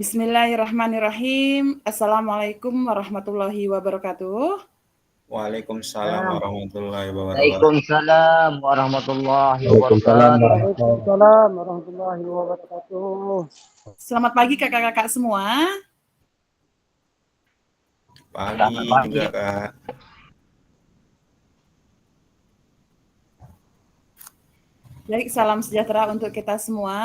Bismillahirrahmanirrahim. Assalamualaikum warahmatullahi wabarakatuh. Waalaikumsalam warahmatullahi wabarakatuh. Waalaikumsalam warahmatullahi Waalaikumsalam wabarakatuh. Waalaikumsalam warahmatullahi wabarakatuh. Selamat pagi kakak-kakak semua. Pagi Selamat pagi. juga, Kak. Baik, salam sejahtera untuk kita semua.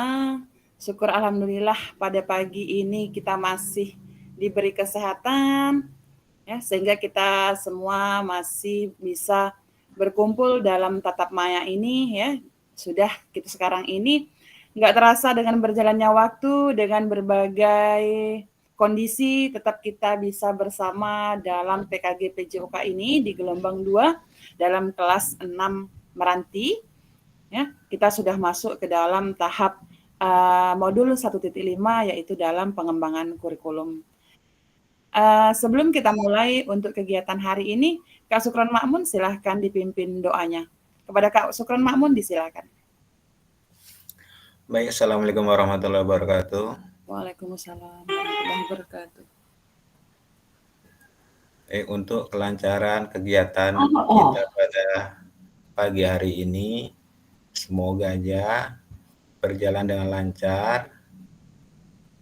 Syukur alhamdulillah pada pagi ini kita masih diberi kesehatan, ya, sehingga kita semua masih bisa berkumpul dalam tatap maya ini, ya. Sudah kita sekarang ini nggak terasa dengan berjalannya waktu, dengan berbagai kondisi tetap kita bisa bersama dalam PKG PJOK ini di gelombang 2 dalam kelas 6 Meranti. Ya, kita sudah masuk ke dalam tahap modul 1.5 yaitu dalam pengembangan kurikulum. Sebelum kita mulai untuk kegiatan hari ini, Kak Sukron Makmun silahkan dipimpin doanya. Kepada Kak Sukron Makmun disilakan. Baik, Assalamualaikum warahmatullahi wabarakatuh. Waalaikumsalam warahmatullahi wabarakatuh. Untuk kelancaran kegiatan kita pada pagi hari ini, semoga aja berjalan dengan lancar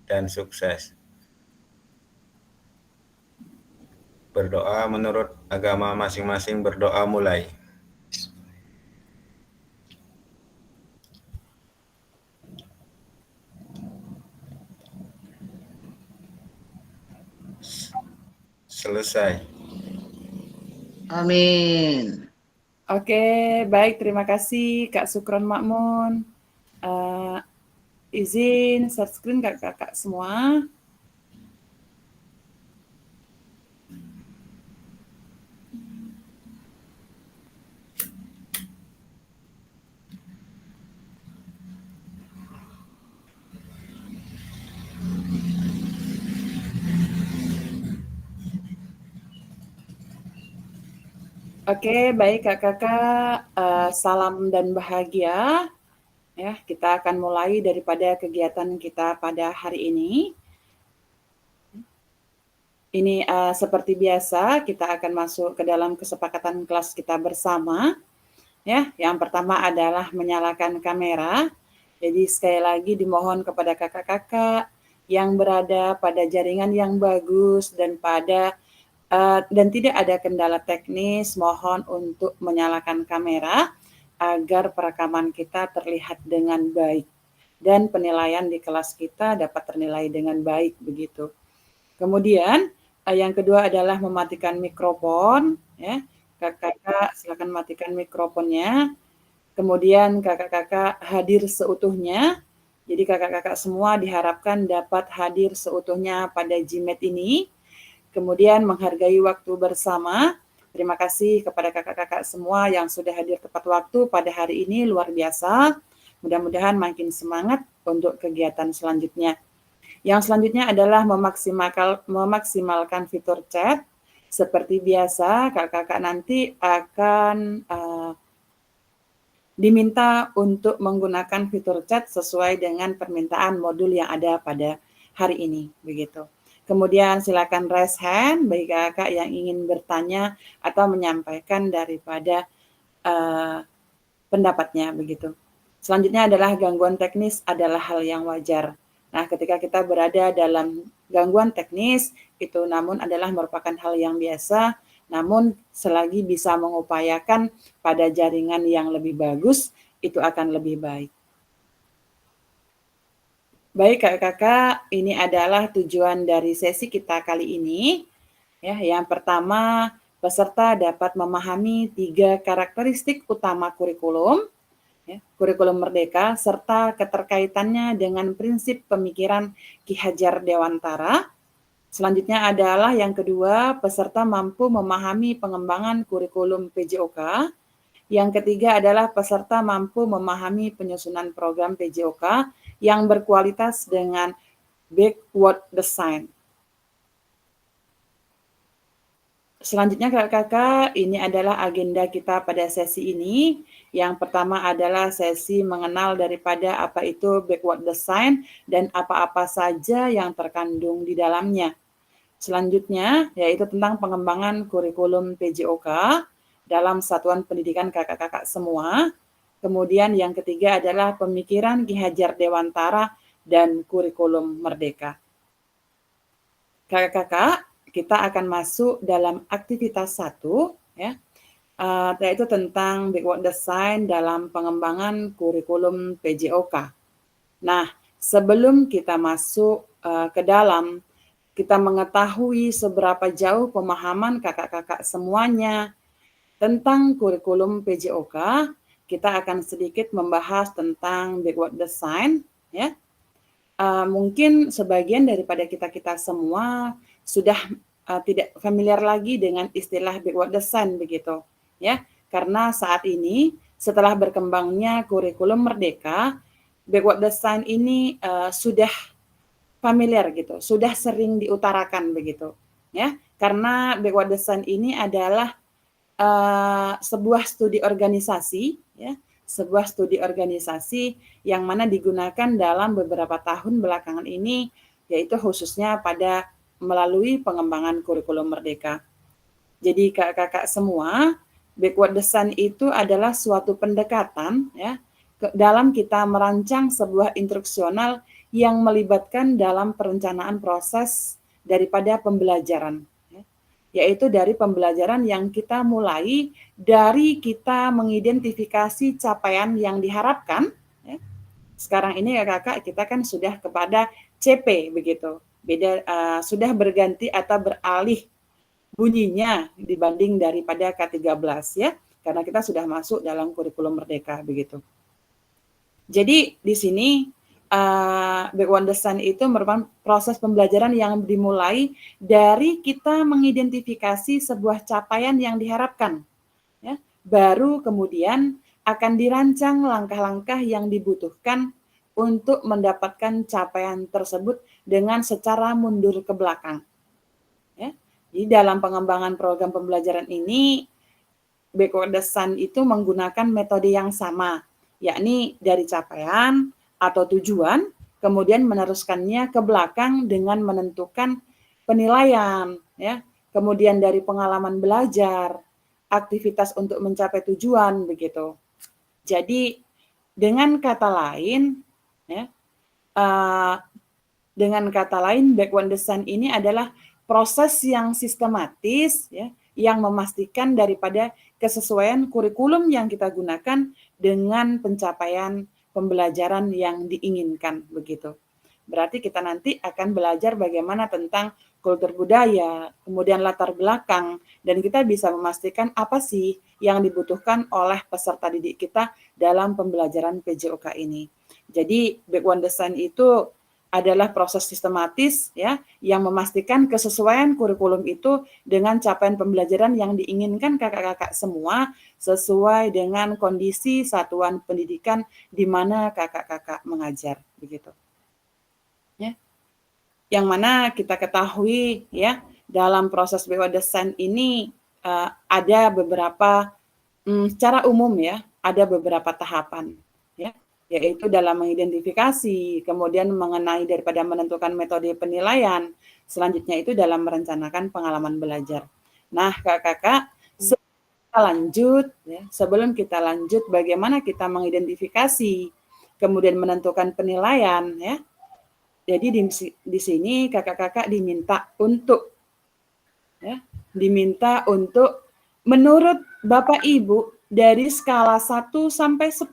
dan sukses. Berdoa menurut agama masing-masing, berdoa mulai. Selesai. Amin. Oke, baik, terima kasih Kak Sukron Makmun. Izin share screen kakak-kakak semua. Oke, baik kakak-kakak, salam dan bahagia. Ya, kita akan mulai daripada kegiatan kita pada hari ini. Ini seperti biasa kita akan masuk ke dalam kesepakatan kelas kita bersama. Ya, yang pertama adalah menyalakan kamera. Jadi sekali lagi dimohon kepada kakak-kakak yang berada pada jaringan yang bagus dan dan tidak ada kendala teknis, mohon untuk menyalakan kamera agar perekaman kita terlihat dengan baik dan penilaian di kelas kita dapat ternilai dengan baik begitu. Kemudian yang kedua adalah mematikan mikrofon, ya. Kakak-kakak silakan matikan mikrofonnya. Kemudian kakak-kakak hadir seutuhnya. Jadi kakak-kakak semua diharapkan dapat hadir seutuhnya pada GMAT ini. Kemudian menghargai waktu bersama. Terima kasih kepada kakak-kakak semua yang sudah hadir tepat waktu pada hari ini, luar biasa. Mudah-mudahan makin semangat untuk kegiatan selanjutnya. Yang selanjutnya adalah memaksimalkan fitur chat. Seperti biasa, kakak-kakak nanti akan diminta untuk menggunakan fitur chat sesuai dengan permintaan modul yang ada pada hari ini, begitu. Kemudian silakan raise hand bagi kakak yang ingin bertanya atau menyampaikan daripada pendapatnya begitu. Selanjutnya adalah gangguan teknis adalah hal yang wajar. Nah, ketika kita berada dalam gangguan teknis itu namun adalah merupakan hal yang biasa, namun selagi bisa mengupayakan pada jaringan yang lebih bagus itu akan lebih baik. Baik kakak-kakak, ini adalah tujuan dari sesi kita kali ini. Ya, yang pertama, peserta dapat memahami 3 karakteristik utama kurikulum, ya, kurikulum merdeka, serta keterkaitannya dengan prinsip pemikiran Ki Hajar Dewantara. Selanjutnya adalah yang kedua, peserta mampu memahami pengembangan kurikulum PJOK. Yang ketiga adalah peserta mampu memahami penyusunan program PJOK yang berkualitas dengan backward design. Selanjutnya kakak-kakak, ini adalah agenda kita pada sesi ini. Yang pertama adalah sesi mengenal daripada apa itu backward design dan apa-apa saja yang terkandung di dalamnya. Selanjutnya yaitu tentang pengembangan kurikulum PJOK dalam satuan pendidikan kakak-kakak semua. Kemudian yang ketiga adalah pemikiran Ki Hajar Dewantara dan kurikulum Merdeka. Kakak-kakak, kita akan masuk dalam aktivitas 1 ya, yaitu tentang backward design dalam pengembangan kurikulum PJOK. Nah, sebelum kita masuk ke dalam, kita mengetahui seberapa jauh pemahaman kakak-kakak semuanya tentang kurikulum PJOK, kita akan sedikit membahas tentang backward design ya. Mungkin sebagian daripada kita semua sudah tidak familiar lagi dengan istilah backward design begitu ya, karena saat ini setelah berkembangnya kurikulum Merdeka, backward design ini sudah familiar gitu, sudah sering diutarakan begitu ya, karena backward design ini adalah sebuah studi organisasi ya, sebuah studi organisasi yang mana digunakan dalam beberapa tahun belakangan ini, yaitu khususnya pada melalui pengembangan kurikulum Merdeka. Jadi kakak-kakak semua, backward design itu adalah suatu pendekatan ya dalam kita merancang sebuah instruksional yang melibatkan dalam perencanaan proses daripada pembelajaran, yaitu dari pembelajaran yang kita mulai dari kita mengidentifikasi capaian yang diharapkan. Ya. Sekarang ini ya kakak, kita kan sudah kepada CP begitu, beda sudah berganti atau beralih bunyinya dibanding daripada K13 ya, karena kita sudah masuk dalam kurikulum Merdeka begitu. Jadi di sini backward design itu merupakan proses pembelajaran yang dimulai dari kita mengidentifikasi sebuah capaian yang diharapkan. Ya. Baru kemudian akan dirancang langkah-langkah yang dibutuhkan untuk mendapatkan capaian tersebut dengan secara mundur ke belakang. Ya. Jadi dalam pengembangan program pembelajaran ini, backward design itu menggunakan metode yang sama, yakni dari capaian atau tujuan, kemudian meneruskannya ke belakang dengan menentukan penilaian, ya, kemudian dari pengalaman belajar, aktivitas untuk mencapai tujuan, begitu. Jadi dengan kata lain, ya, backward design ini adalah proses yang sistematis, ya, yang memastikan daripada kesesuaian kurikulum yang kita gunakan dengan pencapaian pembelajaran yang diinginkan begitu. Berarti kita nanti akan belajar bagaimana tentang kultur budaya, kemudian latar belakang, dan kita bisa memastikan apa sih yang dibutuhkan oleh peserta didik kita dalam pembelajaran PJOK ini. Jadi backward design itu adalah proses sistematis ya yang memastikan kesesuaian kurikulum itu dengan capaian pembelajaran yang diinginkan kakak-kakak semua sesuai dengan kondisi satuan pendidikan di mana kakak-kakak mengajar begitu. Ya. Yang mana kita ketahui ya dalam proses backward design ini ada beberapa secara umum ya, ada beberapa tahapan ya, yaitu dalam mengidentifikasi, kemudian mengenai daripada menentukan metode penilaian, selanjutnya itu dalam merencanakan pengalaman belajar. Nah, kakak-kakak, sebelum kita lanjut bagaimana kita mengidentifikasi, kemudian menentukan penilaian, ya. Jadi di sini kakak-kakak diminta untuk menurut Bapak Ibu dari skala 1 sampai 10,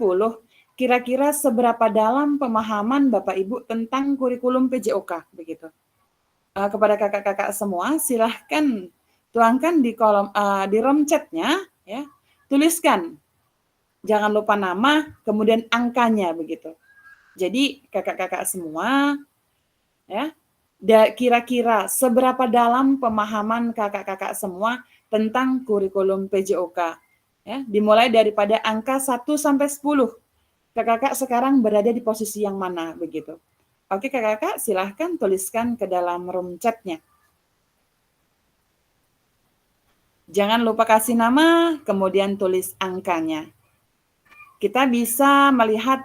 kira-kira seberapa dalam pemahaman Bapak Ibu tentang kurikulum PJOK begitu. Kepada kakak-kakak semua, silahkan tuangkan di kolom di rom chatnya, ya, tuliskan, jangan lupa nama, kemudian angkanya begitu. Jadi kakak-kakak semua, ya, kira-kira seberapa dalam pemahaman kakak-kakak semua tentang kurikulum PJOK, ya, dimulai daripada angka 1 sampai 10. Kakak-kakak sekarang berada di posisi yang mana begitu. Oke kakak-kakak, silahkan tuliskan ke dalam room chatnya. Jangan lupa kasih nama, kemudian tulis angkanya. Kita bisa melihat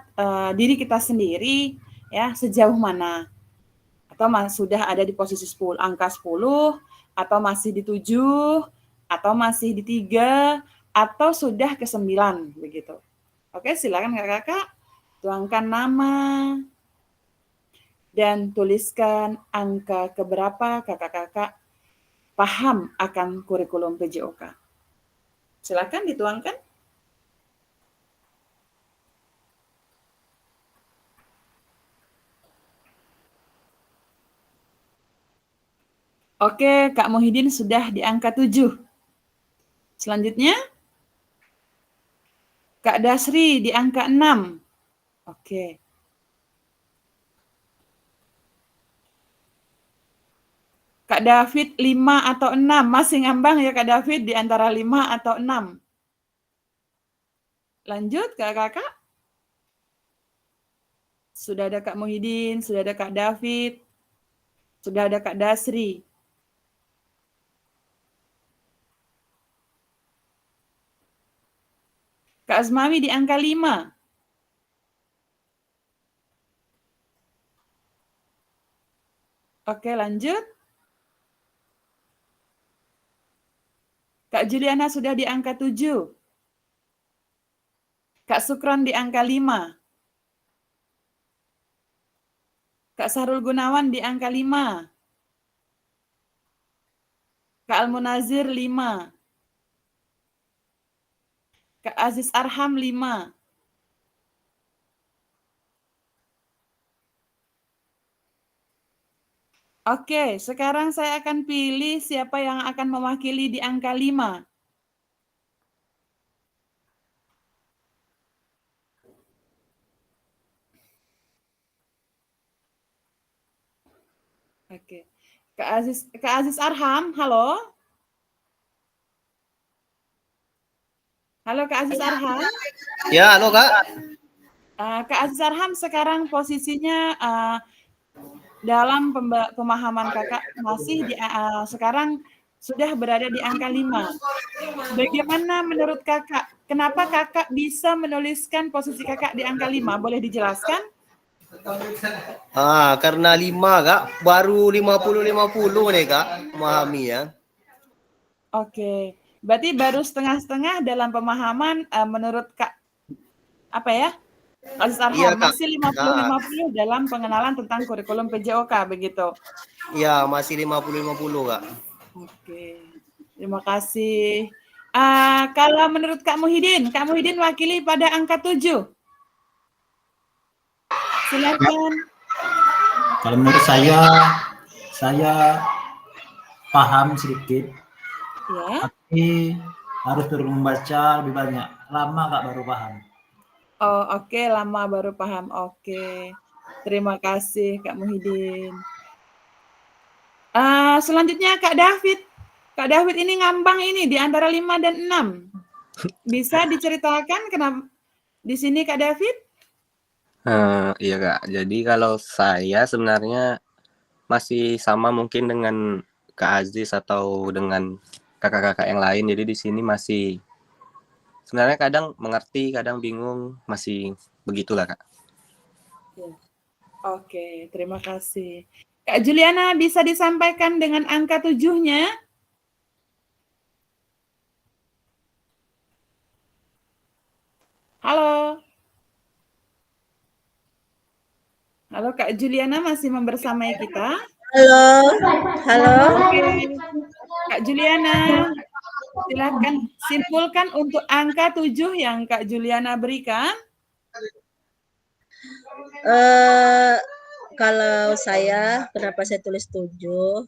diri kita sendiri ya sejauh mana. Atau sudah ada di posisi 10, angka 10, atau masih di 7, atau masih di 3, atau sudah ke 9 begitu. Oke, silakan Kakak-kakak tuangkan nama dan tuliskan angka keberapa Kakak-kakak paham akan kurikulum PJOK. Silakan dituangkan. Oke, Kak Muhyiddin sudah di angka 7. Selanjutnya, Kak Dasri di angka 6. Oke. Kak David 5 atau 6. Masih ngambang ya Kak David di antara 5 atau 6. Lanjut Kakak-kakak. Sudah ada Kak Muhyiddin, sudah ada Kak David, sudah ada Kak Dasri. Kak Asmawi di angka 5. Oke, lanjut. Kak Juliana sudah di angka 7. Kak Sukron di angka 5. Kak Sarul Gunawan di angka 5. Kak Almunazir 5. Kak Aziz Arham 5. Oke, sekarang saya akan pilih siapa yang akan mewakili di angka 5. Oke. Kak Aziz Arham, halo. Halo Kak Aziz Arham. Ya, halo Kak. Kak Aziz Arham sekarang posisinya dalam pemahaman Kakak masih sekarang sudah berada di angka 5. Bagaimana menurut Kakak? Kenapa Kakak bisa menuliskan posisi Kakak di angka 5? Boleh dijelaskan? Karena 5 Kak, baru 50-50 nih Kak, memahami ya. Oke, berarti baru setengah-setengah dalam pemahaman menurut Kak, apa ya? Aziz Arham, Iya, Kak. masih 50-50 dalam pengenalan tentang kurikulum PJOK, begitu? Iya, masih 50-50 Kak. Oke, terima kasih. Kalau menurut Kak Muhyiddin wakili pada angka 7. Silakan. Kalau menurut saya paham sedikit, Ya. tapi harus terus membaca lebih banyak. Lama Kak baru paham. Oh, oke, lama baru paham. Oke. Terima kasih Kak Muhyiddin. Selanjutnya Kak David. Kak David ini ngambang ini di antara 5 dan 6. Bisa diceritakan kenapa di sini Kak David? Iya Kak, jadi kalau saya sebenarnya masih sama mungkin dengan Kak Aziz atau dengan kakak-kakak yang lain. Jadi di sini masih sebenarnya kadang mengerti, kadang bingung, masih begitulah Kak. Ya. Oke, terima kasih. Kak Juliana bisa disampaikan dengan angka 7-nya? Halo. Halo Kak Juliana masih membersamai kita? Halo. Halo. Oke. Kak Juliana, silakan simpulkan untuk angka 7 yang Kak Juliana berikan. Kalau saya, kenapa saya tulis 7?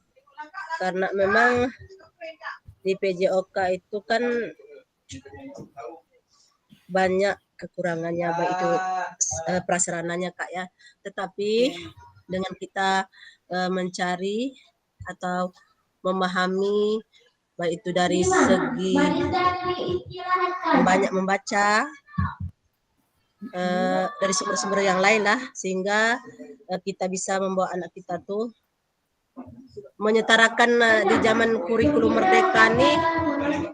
Karena memang di PJOK itu kan banyak kekurangannya, baik itu prasarananya Kak ya. Tetapi dengan kita mencari atau memahami, baik itu dari segi banyak membaca, dari sumber-sumber yang lain lah, sehingga kita bisa membawa anak kita tuh menyetarakan di zaman kurikulum merdeka nih,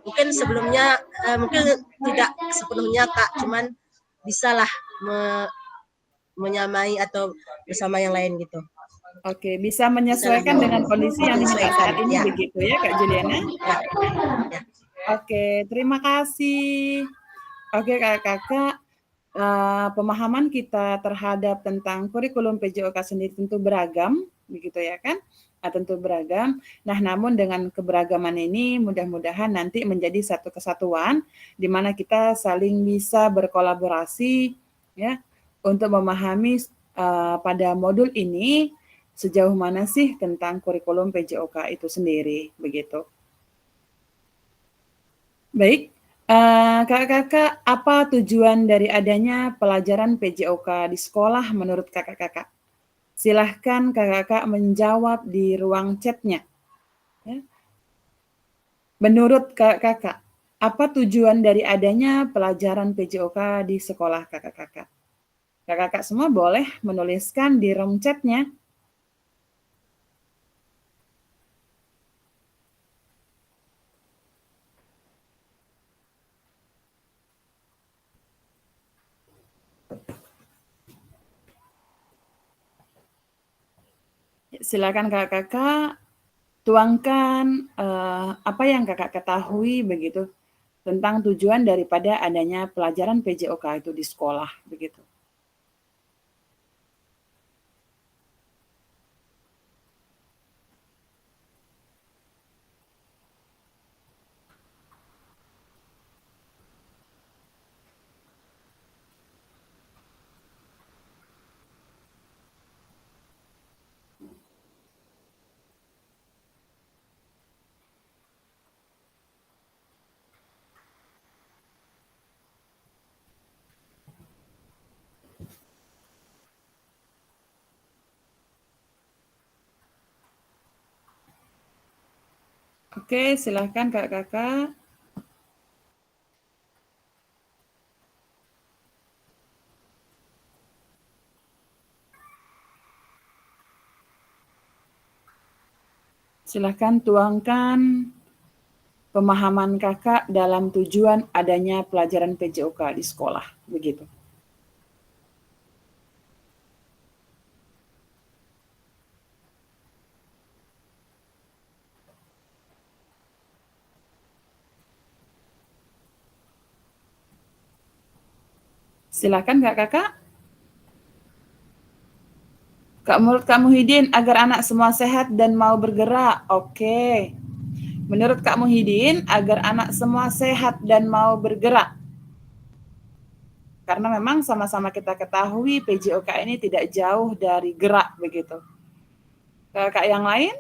mungkin sebelumnya mungkin tidak sepenuhnya Kak, cuman bisalah menyamai atau bersama yang lain gitu. Oke, bisa menyesuaikan dengan kondisi yang dimiliki saat ini, ya. begitu ya Kak Juliana? Ya. Oke, terima kasih. Oke kakak-kakak, pemahaman kita terhadap tentang kurikulum PJOK sendiri tentu beragam, begitu ya kan? Tentu beragam. Nah, namun dengan keberagaman ini mudah-mudahan nanti menjadi satu kesatuan di mana kita saling bisa berkolaborasi ya untuk memahami pada modul ini sejauh mana sih tentang kurikulum PJOK itu sendiri, begitu. Baik, kakak-kakak, apa tujuan dari adanya pelajaran PJOK di sekolah menurut kakak-kakak? Silahkan kakak-kakak menjawab di ruang chatnya. Ya. Menurut kakak-kakak, apa tujuan dari adanya pelajaran PJOK di sekolah kakak-kakak? Kakak-kakak semua boleh menuliskan di ruang chatnya. Silakan kakak-kakak tuangkan apa yang kakak ketahui begitu tentang tujuan daripada adanya pelajaran PJOK itu di sekolah begitu. Oke, silahkan kakak-kakak. Silahkan tuangkan pemahaman kakak dalam tujuan adanya pelajaran PJOK di sekolah, begitu. Silakan kakak-kakak. Menurut Kak Muhyiddin, agar anak semua sehat dan mau bergerak. Oke. Menurut Kak Muhyiddin, agar anak semua sehat dan mau bergerak. Karena memang sama-sama kita ketahui PJOK ini tidak jauh dari gerak begitu. Kakak yang lain?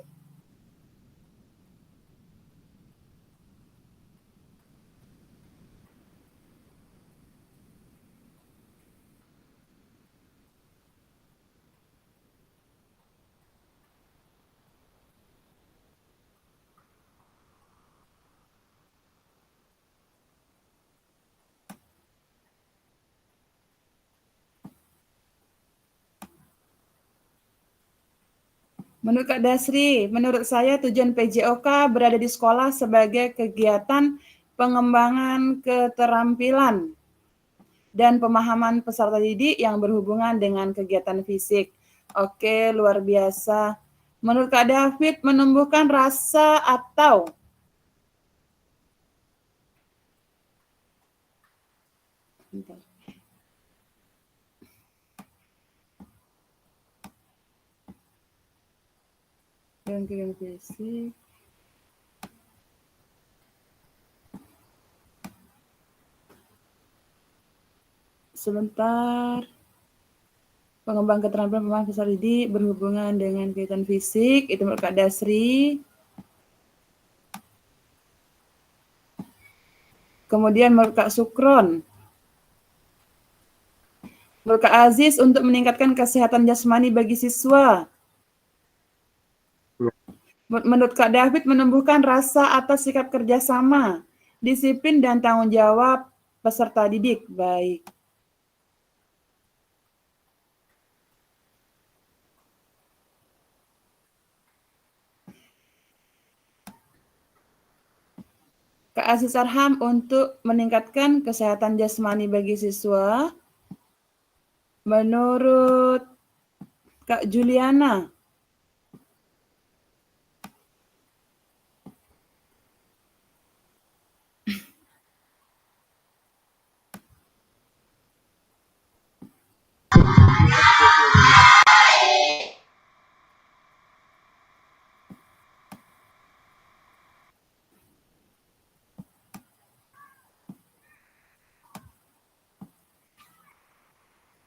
Menurut Kak Dasri, menurut saya tujuan PJOK berada di sekolah sebagai kegiatan pengembangan keterampilan dan pemahaman peserta didik yang berhubungan dengan kegiatan fisik. Oke, luar biasa. Menurut Kak David, menumbuhkan rasa atau dan kegiatan fisik. Sebentar. Pengembang keterampilan pemahaman peserta didik berhubungan dengan kegiatan fisik. Itu menurut Kak Dasri. Kemudian menurut Kak Sukron. Menurut Kak Aziz, untuk meningkatkan kesehatan jasmani bagi siswa. Menurut Kak David, menumbuhkan rasa atas sikap kerjasama, disiplin, dan tanggung jawab peserta didik. Baik. Kak Aziz Arham untuk meningkatkan kesehatan jasmani bagi siswa. Menurut Kak Juliana,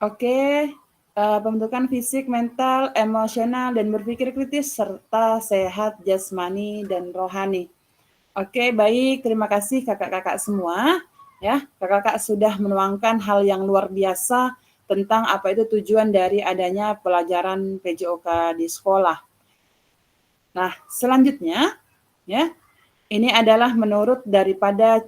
oke, pembentukan fisik, mental, emosional, dan berpikir kritis, serta sehat jasmani dan rohani. Oke, baik. Terima kasih kakak-kakak semua. Ya, kakak-kakak sudah menuangkan hal yang luar biasa tentang apa itu tujuan dari adanya pelajaran PJOK di sekolah. Nah, selanjutnya, ya, ini adalah menurut daripada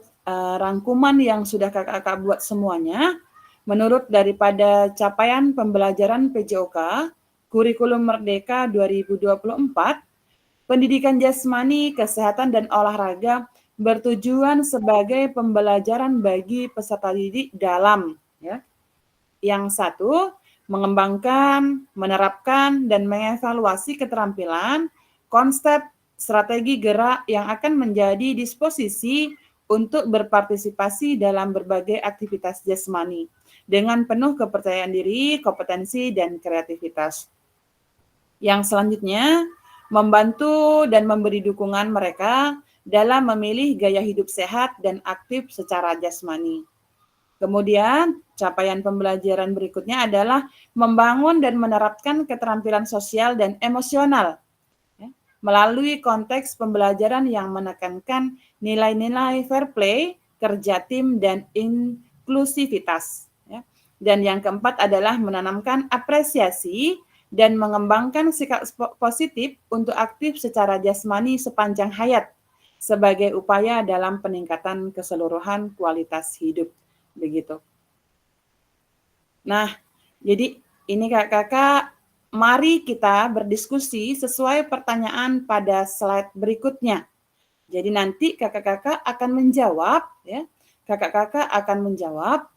rangkuman yang sudah kakak-kakak buat semuanya. Menurut daripada capaian pembelajaran PJOK, Kurikulum Merdeka 2024, pendidikan jasmani, kesehatan, dan olahraga bertujuan sebagai pembelajaran bagi peserta didik dalam, ya. Yang satu, mengembangkan, menerapkan, dan mengevaluasi keterampilan, konsep, strategi gerak yang akan menjadi disposisi untuk berpartisipasi dalam berbagai aktivitas jasmani dengan penuh kepercayaan diri, kompetensi, dan kreativitas. Yang selanjutnya, membantu dan memberi dukungan mereka dalam memilih gaya hidup sehat dan aktif secara jasmani. Kemudian, capaian pembelajaran berikutnya adalah membangun dan menerapkan keterampilan sosial dan emosional melalui konteks pembelajaran yang menekankan nilai-nilai fair play, kerja tim, dan inklusivitas. Dan yang keempat adalah menanamkan apresiasi dan mengembangkan sikap positif untuk aktif secara jasmani sepanjang hayat sebagai upaya dalam peningkatan keseluruhan kualitas hidup. Begitu. Nah, jadi ini kakak-kakak, mari kita berdiskusi sesuai pertanyaan pada slide berikutnya. Jadi nanti kakak-kakak akan menjawab, ya. Kakak-kakak akan menjawab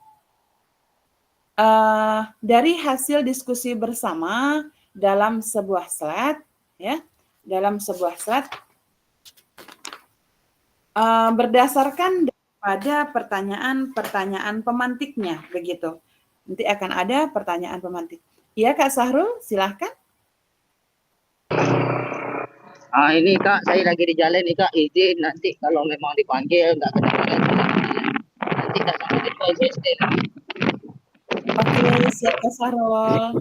dari hasil diskusi bersama dalam sebuah slide, ya. Dalam sebuah slide berdasarkan pada pertanyaan-pertanyaan pemantiknya, begitu. Nanti akan ada pertanyaan pemantik. Iya Kak Sahrul, silahkan. Ini Kak, saya lagi di jalan nih Kak, izin nanti kalau memang dipanggil nggak kedengaran. Nanti tak sampai di saya stay lagi. Oke, siap Kak Sahrul.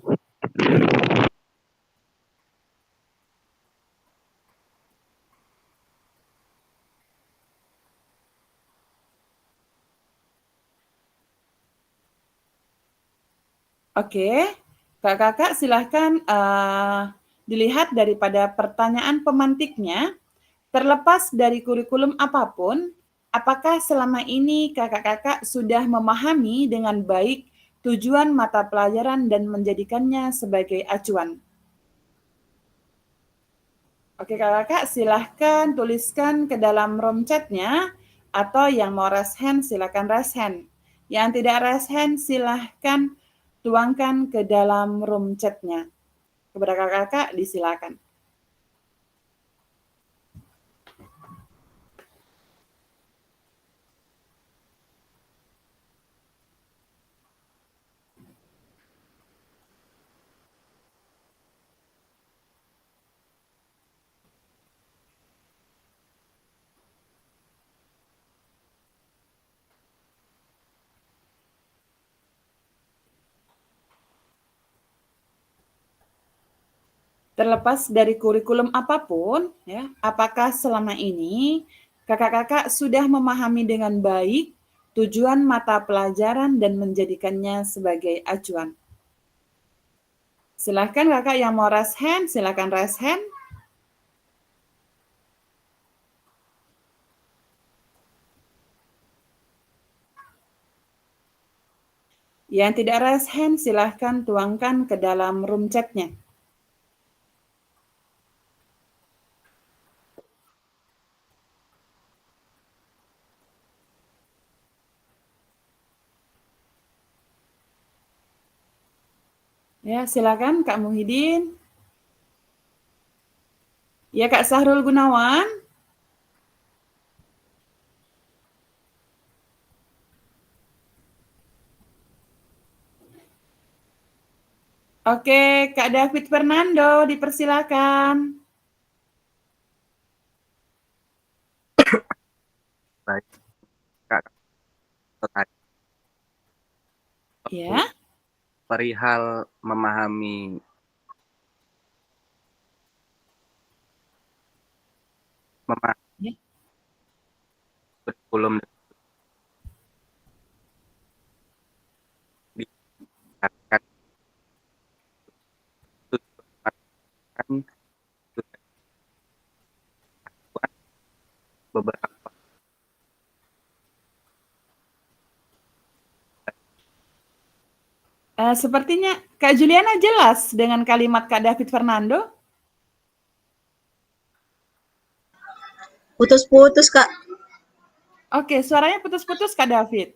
Oke, kakak-kakak silahkan dilihat daripada pertanyaan pemantiknya, terlepas dari kurikulum apapun, apakah selama ini kakak-kakak sudah memahami dengan baik tujuan mata pelajaran dan menjadikannya sebagai acuan? Oke kakak-kakak silahkan tuliskan ke dalam room chat-nya, atau yang mau raise hand silahkan raise hand. Yang tidak raise hand silahkan tuangkan ke dalam room chat-nya. Kepada kakak-kakak disilakan. Terlepas dari kurikulum apapun, ya, apakah selama ini kakak-kakak sudah memahami dengan baik tujuan mata pelajaran dan menjadikannya sebagai acuan? Silahkan kakak yang mau raise hand, silahkan raise hand. Yang tidak raise hand, silahkan tuangkan ke dalam room chat-nya. Ya, silakan Kak Muhyiddin. Ya, Kak Sahrul Gunawan. Oke, Kak David Fernando, dipersilakan. Baik, Kak. Ya. Perihal memahami Ya. kurikulum diarahkan beberapa Sepertinya Kak Juliana jelas dengan kalimat Kak David Fernando. Putus-putus, Kak. Oke, suaranya putus-putus Kak David.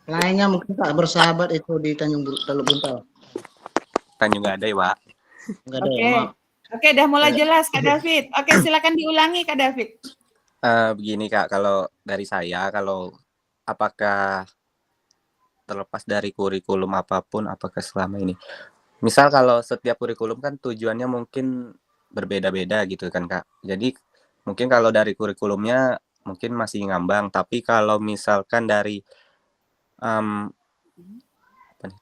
Lainnya mungkin tak bersahabat itu di Teluk Buntal. kan juga ada ya, Pak. Enggak ada, Oke. maaf. Oke, udah mulai jelas Kak David. Oke, silakan diulangi Kak David. Begini Kak, kalau dari saya, kalau apakah terlepas dari kurikulum apapun, apakah selama ini, misal kalau setiap kurikulum kan tujuannya mungkin berbeda-beda gitu kan Kak. Jadi mungkin kalau dari kurikulumnya mungkin masih ngambang, tapi kalau misalkan dari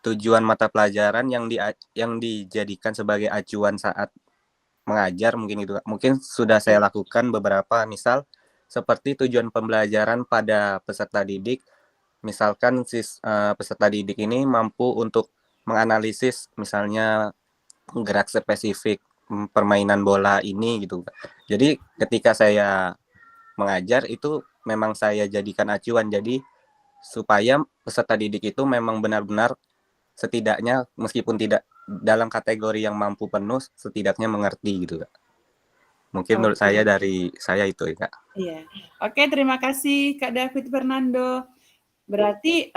tujuan mata pelajaran yang dijadikan sebagai acuan saat mengajar mungkin itu mungkin sudah saya lakukan beberapa, misal seperti tujuan pembelajaran pada peserta didik, misalkan peserta didik ini mampu untuk menganalisis misalnya gerak spesifik permainan bola ini gitu. Jadi ketika saya mengajar itu memang saya jadikan acuan, jadi supaya peserta didik itu memang benar-benar setidaknya meskipun tidak dalam kategori yang mampu penuh, setidaknya mengerti gitu Kak. Mungkin menurut saya dari saya itu ya Kak. Iya. Oke, terima kasih Kak David Fernando. Berarti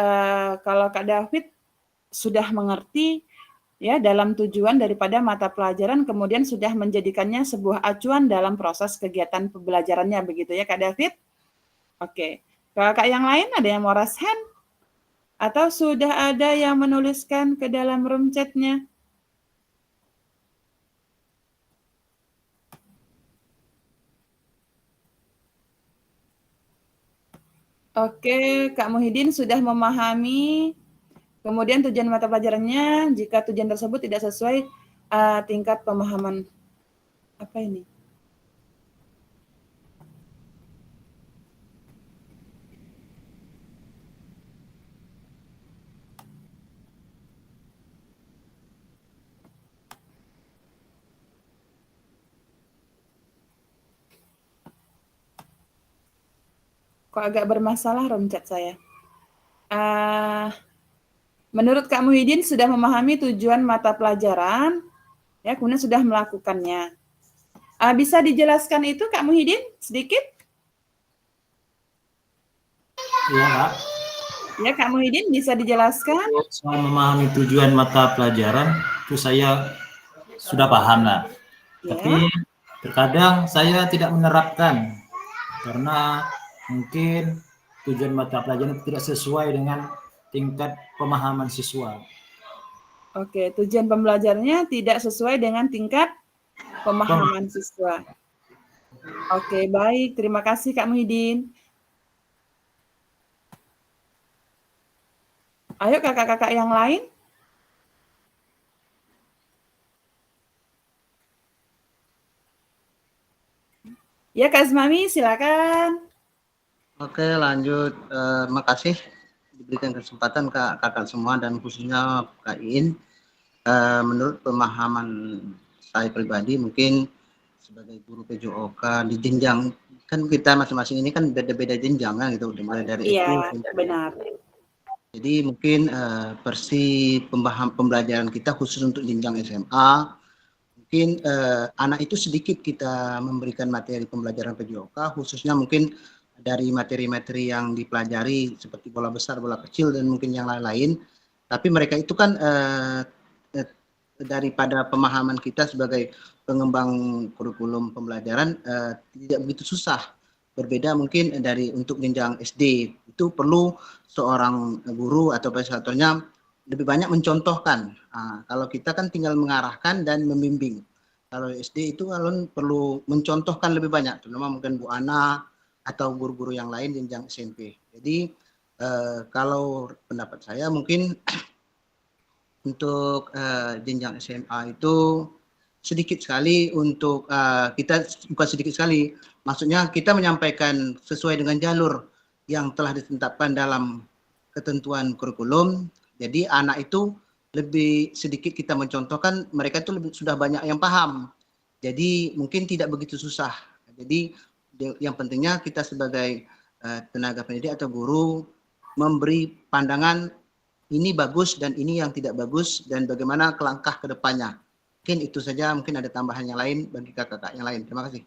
kalau Kak David sudah mengerti ya dalam tujuan daripada mata pelajaran, kemudian sudah menjadikannya sebuah acuan dalam proses kegiatan pembelajarannya, begitu ya Kak David? Oke. Kakak yang lain ada yang mau raise hand? Atau sudah ada yang menuliskan ke dalam room chat-nya? Oke, Kak Muhyiddin sudah memahami. Kemudian tujuan mata pelajarannya, jika tujuan tersebut tidak sesuai tingkat pemahaman. Apa ini? Kok agak bermasalah room chat saya. Menurut Kak Muhyiddin sudah memahami tujuan mata pelajaran, ya kemudian sudah melakukannya. Bisa dijelaskan itu Kak Muhyiddin sedikit? Iya, Kak. Ya, Kak Muhyiddin bisa dijelaskan? Soal memahami tujuan mata pelajaran itu saya sudah paham lah. Ya. Tapi terkadang saya tidak menerapkan karena mungkin tujuan mata pelajaran tidak sesuai dengan tingkat pemahaman siswa. Oke, tujuan pembelajarannya tidak sesuai dengan tingkat pemahaman siswa. Oke, baik. Terima kasih Kak Muhyiddin. Ayo kakak-kakak yang lain. Ya, Kak Azmami, silakan. Oke, lanjut. Makasih diberikan kesempatan kakak semua dan khususnya Kak Iin. Menurut pemahaman saya pribadi, mungkin sebagai guru PJOK di jenjang, kan kita masing-masing ini kan beda-beda jenjang kan gitu, mulai dari Iya, benar. Jadi mungkin versi pembelajaran kita khusus untuk jenjang SMA, mungkin anak itu sedikit kita memberikan materi pembelajaran PJOK, khususnya mungkin dari materi-materi yang dipelajari seperti bola besar, bola kecil, dan mungkin yang lain-lain. Tapi mereka itu kan daripada pemahaman kita sebagai pengembang kurikulum pembelajaran tidak begitu susah. Berbeda mungkin dari untuk jenjang SD, itu perlu seorang guru atau pesertanya lebih banyak mencontohkan. Kalau kita kan tinggal mengarahkan dan membimbing. Kalau SD itu perlu mencontohkan lebih banyak, terutama mungkin Bu Ana atau guru-guru yang lain jenjang SMP. Jadi kalau pendapat saya mungkin untuk jenjang SMA itu sedikit sekali untuk kita, bukan sedikit sekali, maksudnya kita menyampaikan sesuai dengan jalur yang telah ditetapkan dalam ketentuan kurikulum. Jadi anak itu lebih sedikit kita mencontohkan, mereka itu sudah banyak yang paham. Jadi mungkin tidak begitu susah. Jadi yang pentingnya kita sebagai tenaga pendidik atau guru memberi pandangan ini bagus dan ini yang tidak bagus dan bagaimana langkah ke depannya. Mungkin itu saja, mungkin ada tambahan yang lain bagi kakak-kakak yang lain. Terima kasih.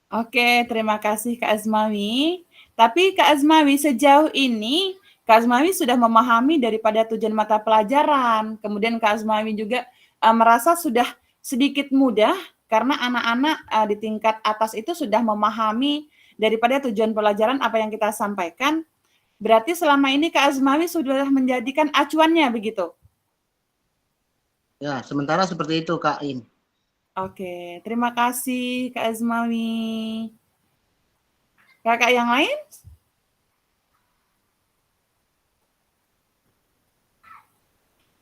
Oke, terima kasih Kak Azmawi. Tapi Kak Azmawi, sejauh ini Kak Azmawi sudah memahami daripada tujuan mata pelajaran. Kemudian Kak Azmawi juga merasa sudah sedikit mudah karena anak-anak di tingkat atas itu sudah memahami daripada tujuan pelajaran apa yang kita sampaikan. Berarti selama ini Kak Azmawi sudah menjadikan acuannya begitu? Ya, sementara seperti itu Kak In. Oke, terima kasih Kak Azmawi. Kakak yang lain?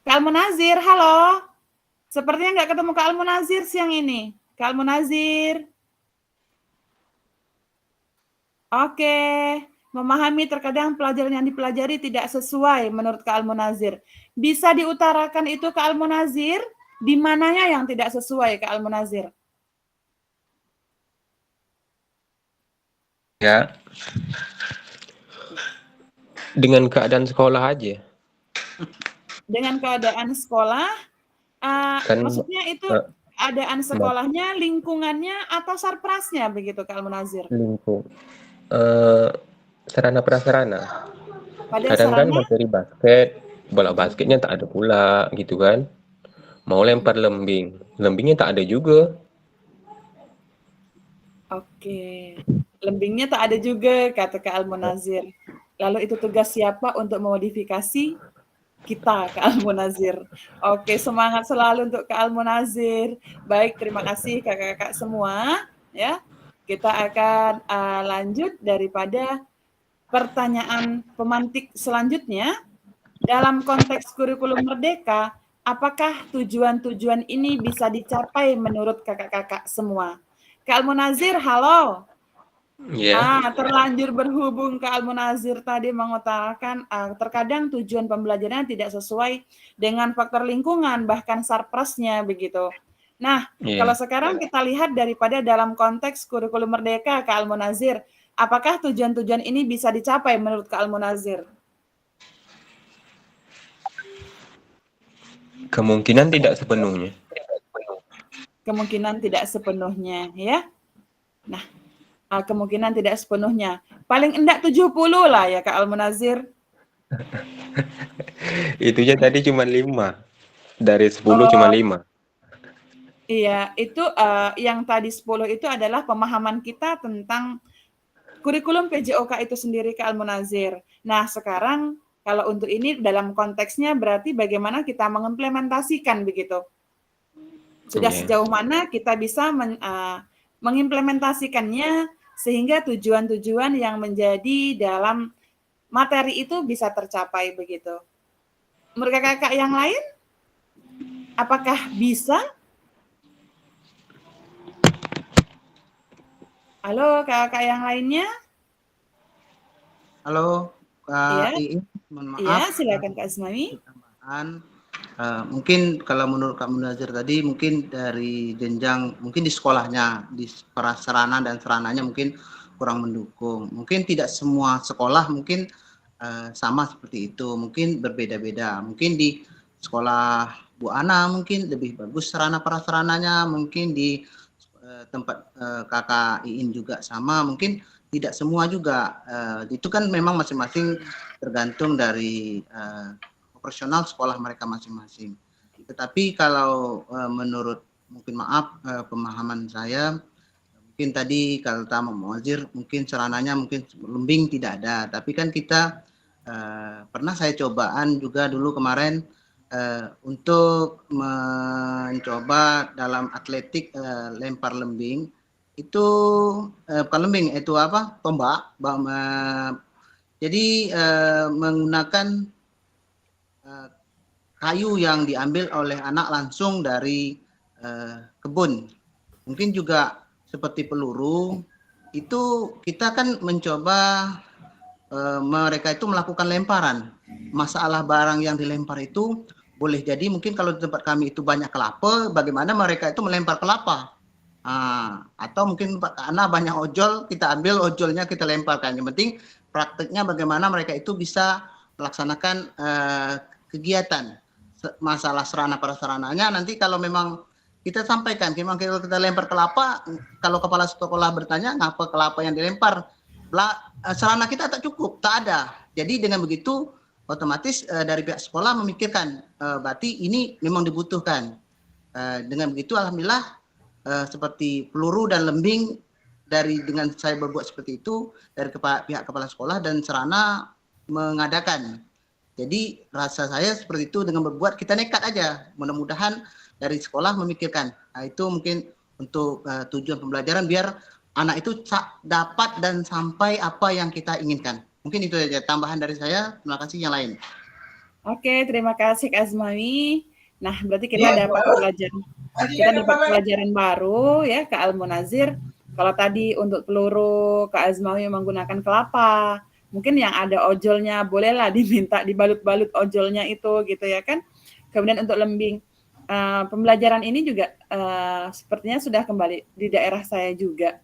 Kak Almunazir, halo. Sepertinya nggak ketemu Kak Almunazir siang ini. Kak Almunazir. Oke, memahami terkadang pelajaran yang dipelajari tidak sesuai menurut Kak Almunazir. Bisa diutarakan itu Kak Almunazir? Di mananya yang tidak sesuai Kak Almunazir? Ya, dengan keadaan sekolah aja. Dengan keadaan sekolah, maksudnya itu keadaan sekolahnya, lingkungannya, atau sarprasnya begitu Kak Almunazir? Lingkung. Sarana prasarana. Pada Kadang kan sarana? materi basket, bola basketnya tak ada pula gitu kan. Mau lempar lembing, lembingnya tak ada juga. Oke, lembingnya tak ada juga kata Kak Almunazir. Lalu itu tugas siapa untuk memodifikasi? Kita, Kak Almunazir. Oke, semangat selalu untuk Kak Almunazir. Baik, terima kasih kakak-kakak semua. Ya, kita akan lanjut daripada pertanyaan pemantik selanjutnya. Dalam konteks kurikulum merdeka, apakah tujuan-tujuan ini bisa dicapai menurut kakak-kakak semua? Kak Almunazir, halo. Yeah. Terlanjur berhubung Kak Almunazir tadi mengutarakan terkadang tujuan pembelajaran tidak sesuai dengan faktor lingkungan, bahkan sarprasnya begitu. Nah, kalau sekarang kita lihat daripada dalam konteks kurikulum merdeka Kak Almunazir, apakah tujuan-tujuan ini bisa dicapai menurut Kak Almunazir? Kemungkinan tidak sepenuhnya. Kemungkinan tidak sepenuhnya, ya. Nah, kemungkinan tidak sepenuhnya. Paling enggak 70 lah ya Kak Almunazir. Itunya tadi cuma 5. Dari 10 cuma 5. Iya, itu yang tadi 10 itu adalah pemahaman kita tentang kurikulum PJOK itu sendiri Kak Almunazir. Nah, sekarang kalau untuk ini dalam konteksnya berarti bagaimana kita mengimplementasikan begitu. Sudah sejauh mana kita bisa mengimplementasikannya sehingga tujuan-tujuan yang menjadi dalam materi itu bisa tercapai begitu. Menurut kakak yang lain, apakah bisa? Halo kakak yang lainnya? Halo Kak Iin, mohon maaf. Iya, silakan Kak Asmawi. Mungkin kalau menurut Kak Munazir tadi mungkin dari jenjang mungkin di sekolahnya, di prasarana dan sarananya mungkin kurang mendukung. Mungkin tidak semua sekolah mungkin sama seperti itu, mungkin berbeda-beda. Mungkin di sekolah Bu Ana mungkin lebih bagus sarana prasarananya, mungkin di tempat Kakak Iin juga sama, mungkin tidak semua juga. Itu kan memang masing-masing tergantung dari profesional sekolah mereka masing-masing. Tetapi kalau menurut mungkin pemahaman saya, mungkin tadi kalau Tamu Muazir mungkin celananya mungkin lembing tidak ada, tapi kan kita pernah saya cobaan juga dulu kemarin untuk mencoba dalam atletik lempar lembing itu bukan lembing, itu apa, tombak. Jadi menggunakan kayu yang diambil oleh anak langsung dari kebun. Mungkin juga seperti peluru, itu kita kan mencoba mereka itu melakukan lemparan. Masalah barang yang dilempar itu boleh jadi mungkin kalau di tempat kami itu banyak kelapa, bagaimana mereka itu melempar kelapa. Atau mungkin karena banyak ojol, kita ambil ojolnya kita lemparkan. Yang penting prakteknya bagaimana mereka itu bisa melaksanakan kegiatan. Masalah sarana prasarananya nanti kalau memang kita sampaikan, memang kalau kita lempar kelapa, kalau kepala sekolah bertanya ngapa kelapa yang dilempar, sarana kita tak cukup, tak ada. Jadi dengan begitu otomatis dari pihak sekolah memikirkan berarti ini memang dibutuhkan. Dengan begitu alhamdulillah seperti peluru dan lembing dengan saya berbuat seperti itu dari pihak kepala sekolah dan sarana mengadakan. Jadi rasa saya seperti itu, dengan berbuat kita nekat aja. Mudah-mudahan dari sekolah memikirkan. Itu mungkin untuk tujuan pembelajaran biar anak itu dapat dan sampai apa yang kita inginkan. Mungkin itu saja tambahan dari saya. Terima kasih yang lain. Oke, terima kasih Kak Azmawi. Nah, berarti kita dapat pelajaran baru ya Kak Al-Munazir. Kalau tadi untuk peluru Kak Azmawi menggunakan kelapa, mungkin yang ada ojolnya bolehlah diminta dibalut-balut ojolnya itu gitu ya kan. Kemudian untuk lembing, pembelajaran ini juga sepertinya sudah kembali di daerah saya juga.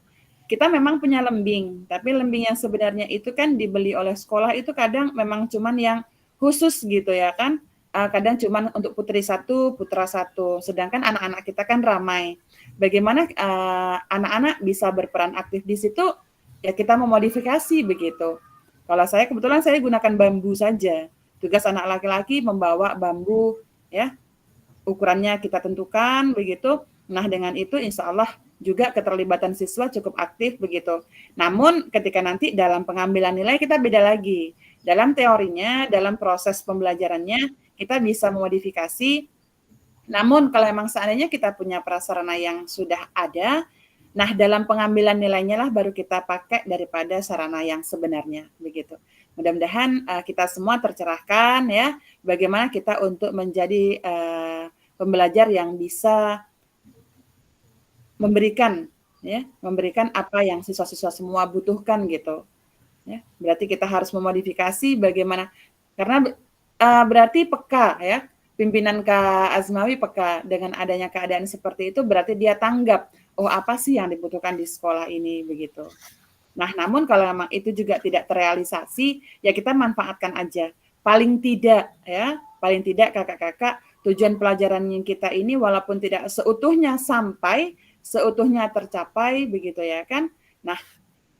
Kita memang punya lembing, tapi lembing yang sebenarnya itu kan dibeli oleh sekolah itu kadang memang cuman yang khusus gitu ya kan. Kadang cuman untuk putri satu, putra satu. Sedangkan anak-anak kita kan ramai. Bagaimana anak-anak bisa berperan aktif di situ? Ya kita memodifikasi begitu. Kalau saya kebetulan saya gunakan bambu saja. Tugas anak laki-laki membawa bambu ya. Ukurannya kita tentukan begitu. Nah, dengan itu insya Allah juga keterlibatan siswa cukup aktif begitu. Namun ketika nanti dalam pengambilan nilai kita beda lagi. Dalam teorinya, dalam proses pembelajarannya kita bisa memodifikasi. Namun kalau memang seandainya kita punya prasarana yang sudah ada, nah dalam pengambilan nilainya lah baru kita pakai daripada sarana yang sebenarnya begitu. Mudah-mudahan kita semua tercerahkan ya, bagaimana kita untuk menjadi pembelajar yang bisa memberikan apa yang siswa-siswa semua butuhkan gitu. Ya, berarti kita harus memodifikasi bagaimana, karena berarti peka ya, pimpinan Kak Azmawi peka dengan adanya keadaan seperti itu, berarti dia tanggap, oh apa sih yang dibutuhkan di sekolah ini begitu. Nah, namun kalau memang itu juga tidak terrealisasi, ya kita manfaatkan aja. Paling tidak ya, paling tidak kakak-kakak, tujuan pelajaran yang kita ini walaupun tidak seutuhnya seutuhnya tercapai begitu ya kan. Nah,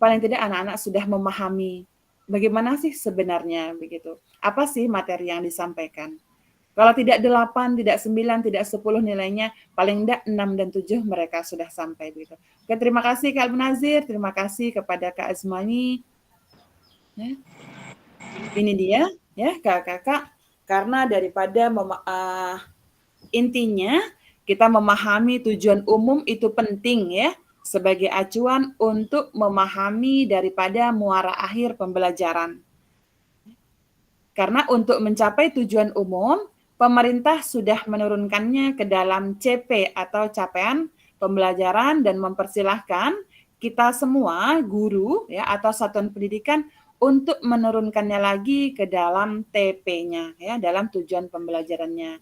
paling tidak anak-anak sudah memahami bagaimana sih sebenarnya begitu. Apa sih materi yang disampaikan? Kalau tidak 8, tidak 9, tidak 10 nilainya, paling tidak 6 dan 7 mereka sudah sampai begitu. Oke, terima kasih Kak Al-Munazir, terima kasih kepada Kak Azmani. Ya. Ini dia ya kakak-kakak, karena daripada intinya kita memahami tujuan umum itu penting ya, sebagai acuan untuk memahami daripada muara akhir pembelajaran. Karena untuk mencapai tujuan umum, pemerintah sudah menurunkannya ke dalam CP atau capaian pembelajaran dan mempersilahkan kita semua guru ya atau satuan pendidikan untuk menurunkannya lagi ke dalam TP-nya ya, dalam tujuan pembelajarannya.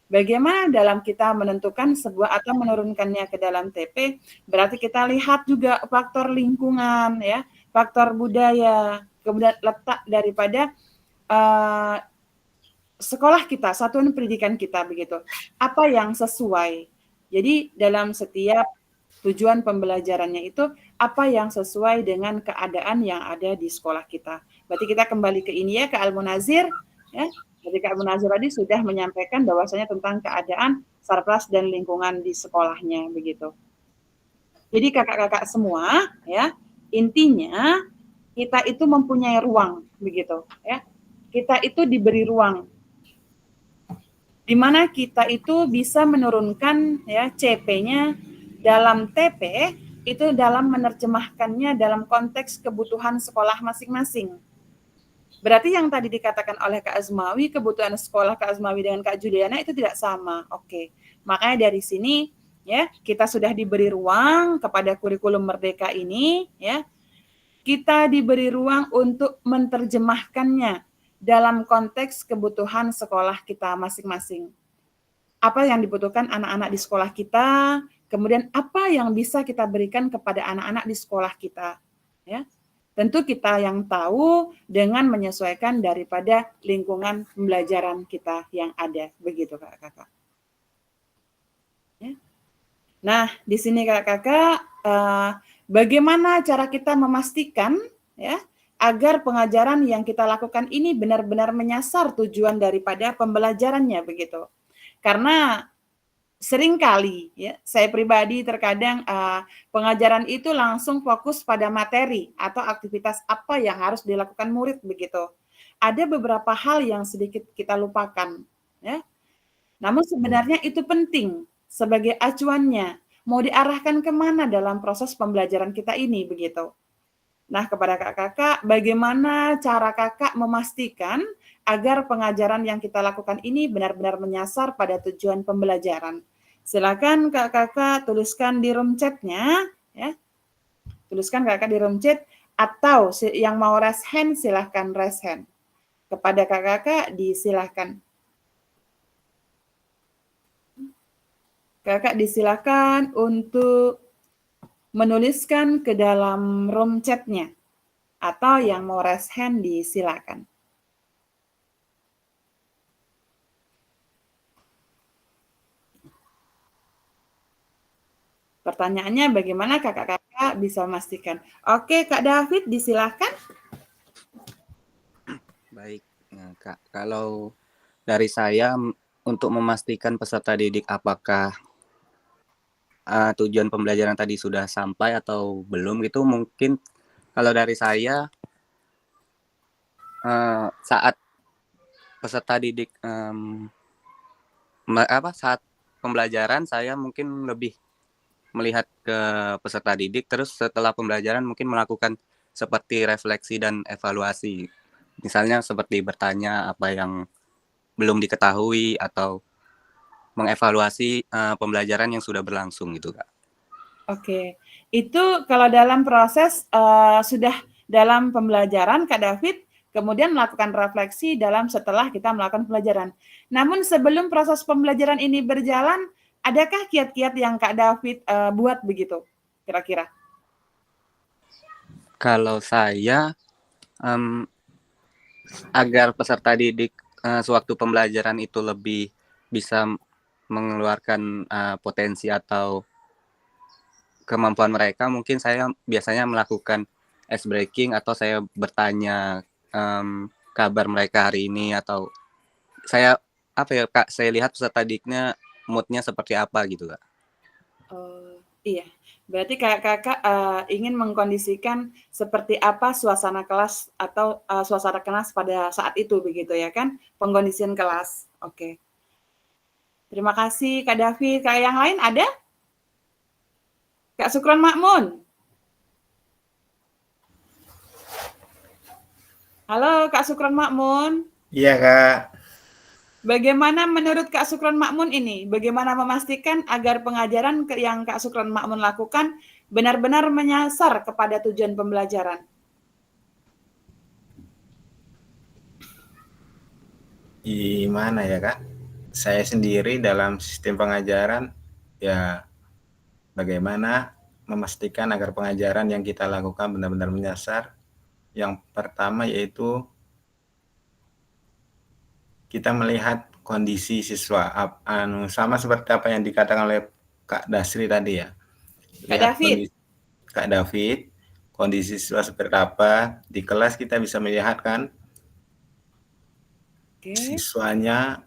Bagaimana dalam kita menentukan sebuah atau menurunkannya ke dalam TP, berarti kita lihat juga faktor lingkungan ya, faktor budaya, kemudian letak daripada sekolah kita, satuan pendidikan kita begitu. Apa yang sesuai. Jadi dalam setiap tujuan pembelajarannya itu apa yang sesuai dengan keadaan yang ada di sekolah kita. Berarti kita kembali ke ini ya, ke Al-Munazir ya. Jadi Kak Munazir tadi sudah menyampaikan bahwasanya tentang keadaan sarpras dan lingkungan di sekolahnya begitu. Jadi kakak-kakak semua ya, intinya kita itu mempunyai ruang begitu ya. Kita itu diberi ruang di mana kita itu bisa menurunkan ya CP-nya dalam TP itu dalam menerjemahkannya dalam konteks kebutuhan sekolah masing-masing. Berarti yang tadi dikatakan oleh Kak Azmawi, kebutuhan sekolah Kak Azmawi dengan Kak Juliana itu tidak sama. Oke. Makanya dari sini ya, kita sudah diberi ruang kepada kurikulum merdeka ini ya. Kita diberi ruang untuk menerjemahkannya dalam konteks kebutuhan sekolah kita masing-masing. Apa yang dibutuhkan anak-anak di sekolah kita, kemudian apa yang bisa kita berikan kepada anak-anak di sekolah kita ya. Tentu kita yang tahu dengan menyesuaikan daripada lingkungan pembelajaran kita yang ada. Begitu kakak-kakak. Ya. Nah, di sini kakak-kakak, bagaimana cara kita memastikan ya agar pengajaran yang kita lakukan ini benar-benar menyasar tujuan daripada pembelajarannya begitu. Karena seringkali ya saya pribadi terkadang pengajaran itu langsung fokus pada materi atau aktivitas apa yang harus dilakukan murid begitu. Ada beberapa hal yang sedikit kita lupakan ya. Namun sebenarnya itu penting sebagai acuannya mau diarahkan kemana dalam proses pembelajaran kita ini begitu. Nah, kepada kakak-kakak, bagaimana cara kakak memastikan agar pengajaran yang kita lakukan ini benar-benar menyasar pada tujuan pembelajaran? Silakan kakak-kakak tuliskan di room chat-nya, ya. Tuliskan kakak di room chat, atau yang mau raise hand, silahkan raise hand. Kepada kakak-kakak, disilahkan. Kakak disilakan untuk menuliskan ke dalam room chat-nya. Atau yang mau raise hand disilakan. Pertanyaannya bagaimana kakak-kakak bisa memastikan? Oke, Kak David disilakan. Baik, nah, Kak, kalau dari saya untuk memastikan peserta didik apakah tujuan pembelajaran tadi sudah sampai atau belum gitu, mungkin kalau dari saya saat peserta didik saat pembelajaran saya mungkin lebih melihat ke peserta didik, terus setelah pembelajaran mungkin melakukan seperti refleksi dan evaluasi. Misalnya seperti bertanya apa yang belum diketahui atau mengevaluasi pembelajaran yang sudah berlangsung gitu, Kak. Oke, itu kalau dalam proses sudah dalam pembelajaran Kak David, kemudian melakukan refleksi dalam setelah kita melakukan pembelajaran. Namun sebelum proses pembelajaran ini berjalan, adakah kiat-kiat yang Kak David buat begitu, kira-kira? Kalau saya, agar peserta didik sewaktu pembelajaran itu lebih bisa mengeluarkan potensi atau kemampuan mereka, mungkin saya biasanya melakukan ice breaking atau saya bertanya kabar mereka hari ini, atau saya Kak, saya lihat peserta didiknya moodnya seperti apa gitu, Kak. Iya, berarti kakak ingin mengkondisikan seperti apa suasana kelas atau suasana kelas pada saat itu begitu ya kan, pengkondisian kelas. Oke. Terima kasih Kak David. Kak yang lain ada? Kak Sukron Makmun. Halo Kak Sukron Makmun. Iya Kak. Bagaimana menurut Kak Sukron Makmun ini? Bagaimana memastikan agar pengajaran yang Kak Sukron Makmun lakukan benar-benar menyasar kepada tujuan pembelajaran? Gimana ya Kak? Saya sendiri dalam sistem pengajaran ya bagaimana memastikan agar pengajaran yang kita lakukan benar-benar menyasar. Yang pertama yaitu kita melihat kondisi siswa, sama seperti apa yang dikatakan oleh Kak Dasri tadi ya. Kak David, kondisi siswa seperti apa, di kelas kita bisa melihat kan. Oke. siswanya.